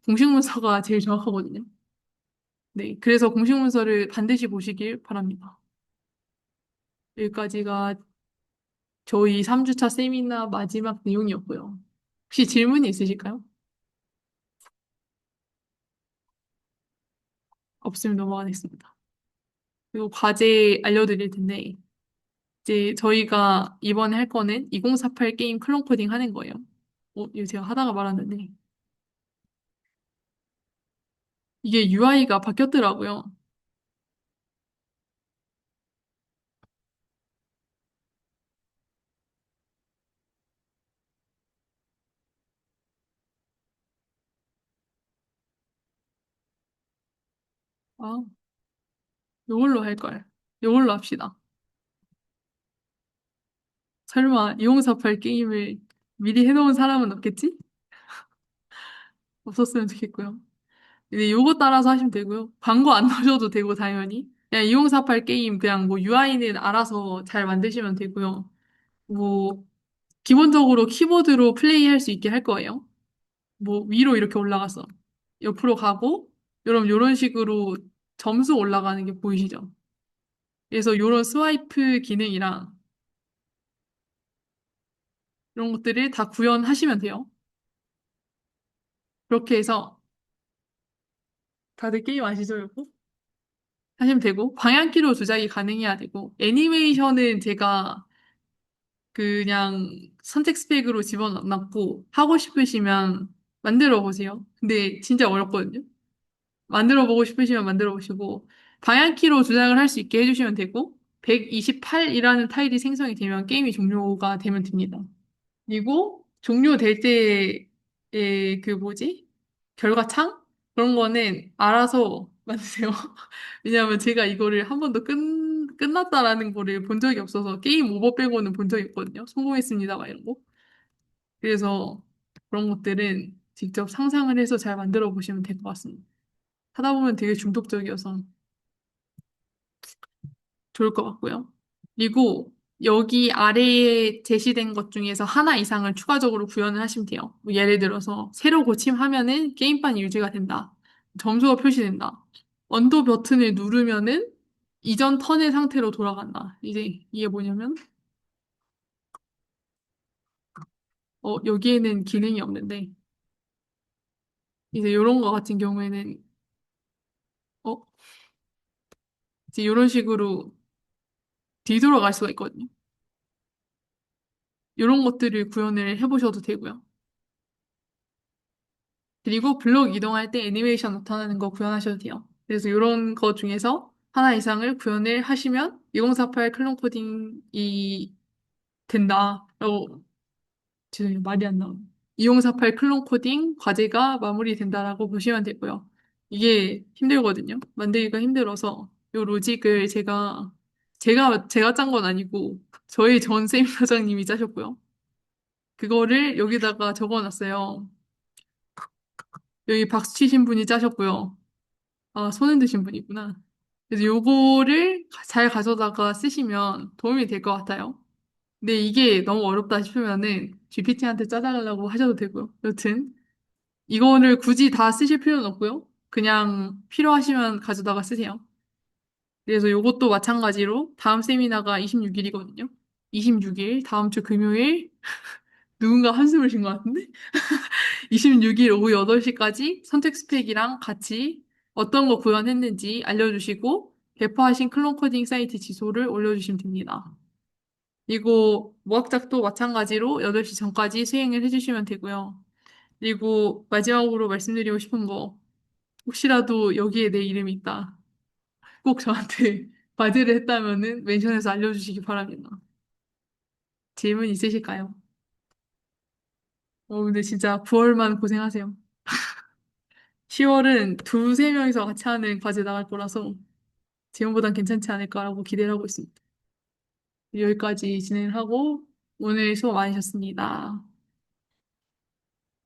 공식 문서가 제일 정확하거든요. 네, 그래서 공식 문서를 반드시 보시길 바랍니다. 여기까지가 저희 3주차 세미나 마지막 내용이었고요. 혹시 질문이 있으실까요? 없으면 넘어가겠습니다. 그리고 과제 알려드릴 텐데, 이제 저희가 이번에 할 거는 2048 게임 클론 코딩 하는 거예요. 이거 제가 하다가 말았는데, 이게 UI가 바뀌었더라고요. 아, 요걸로 할 걸. 요걸로 합시다. 설마 2048 게임을 미리 해놓은 사람은 없겠지? 없었으면 좋겠고요. 근데 요거 따라서 하시면 되고요. 광고 안 넣으셔도 되고, 당연히. 그냥 2048 게임 그냥 뭐 UI는 알아서 잘 만드시면 되고요. 뭐, 기본적으로 키보드로 플레이할 수 있게 할 거예요. 뭐, 위로 이렇게 올라가서. 옆으로 가고, 요런 식으로 점수 올라가는 게 보이시죠? 그래서 요런 스와이프 기능이랑 이런 것들을 다 구현하시면 돼요. 그렇게 해서 다들 게임 아시죠, 여러분? 하시면 되고, 방향키로 조작이 가능해야 되고, 애니메이션은 제가 그냥 선택 스펙으로 집어넣고, 하고 싶으시면 만들어 보세요. 근데 진짜 어렵거든요. 만들어 보고 싶으시면 만들어 보시고, 방향키로 조작을 할 수 있게 해주시면 되고, 128이라는 타일이 생성이 되면 게임이 종료가 되면 됩니다. 그리고 종료될 때의 그 뭐지? 결과창? 그런 거는 알아서 만드세요. 왜냐하면 제가 이거를 한 번도 끝났다라는 거를 본 적이 없어서 게임 오버 빼고는 본 적이 없거든요. 성공했습니다. 막 이런 거. 그래서 그런 것들은 직접 상상을 해서 잘 만들어 보시면 될 것 같습니다. 하다 보면 되게 중독적이어서 좋을 것 같고요. 그리고 여기 아래에 제시된 것 중에서 하나 이상을 추가적으로 구현을 하시면 돼요. 뭐 예를 들어서 새로 고침하면은 게임판이 유지가 된다. 점수가 표시된다. 언더 버튼을 누르면은 이전 턴의 상태로 돌아간다. 이제 이게 뭐냐면 여기에는 기능이 없는데 이제 이런 거 같은 경우에는 어 이제 이런 식으로 뒤돌아갈 수가 있거든요. 이런 것들을 구현을 해보셔도 되고요. 그리고 블록 이동할 때 애니메이션 나타나는 거 구현하셔도 돼요. 그래서 이런 거 중에서 하나 이상을 구현을 하시면 2048 클론 코딩이 된다. 죄송해요. 말이 안 나오네. 2048 클론 코딩 과제가 마무리된다라고 보시면 되고요. 이게 힘들거든요. 만들기가 힘들어서 이 로직을 제가 짠 건 아니고 저희 전 쌤사장님이 짜셨고요. 그거를 여기다가 적어놨어요. 여기 박수 치신 분이 짜셨고요. 아, 손흔 드신 분이구나. 그래서 요거를 잘 가져다가 쓰시면 도움이 될 것 같아요. 근데 이게 너무 어렵다 싶으면은 GPT한테 짜달라고 하셔도 되고요. 여튼 이거를 굳이 다 쓰실 필요는 없고요. 그냥 필요하시면 가져다가 쓰세요. 그래서 요것도 마찬가지로 다음 세미나가 26일이거든요. 26일 다음 주 금요일 누군가 한숨을 쉰 것 같은데? 26일 오후 8시까지 선택 스펙이랑 같이 어떤 거 구현했는지 알려주시고 배포하신 클론 코딩 사이트 지소를 올려주시면 됩니다. 그리고 무학작도 마찬가지로 8시 전까지 수행을 해주시면 되고요. 그리고 마지막으로 말씀드리고 싶은 거 혹시라도 여기에 내 이름이 있다. 꼭 저한테 과제를 했다면은 멘션해서 알려주시기 바랍니다. 질문 있으실까요? 근데 진짜 9월만 고생하세요. 10월은 두세 명이서 같이 하는 과제 나갈 거라서 지금보단 괜찮지 않을까라고 기대를 하고 있습니다. 여기까지 진행을 하고 오늘 수고 많으셨습니다.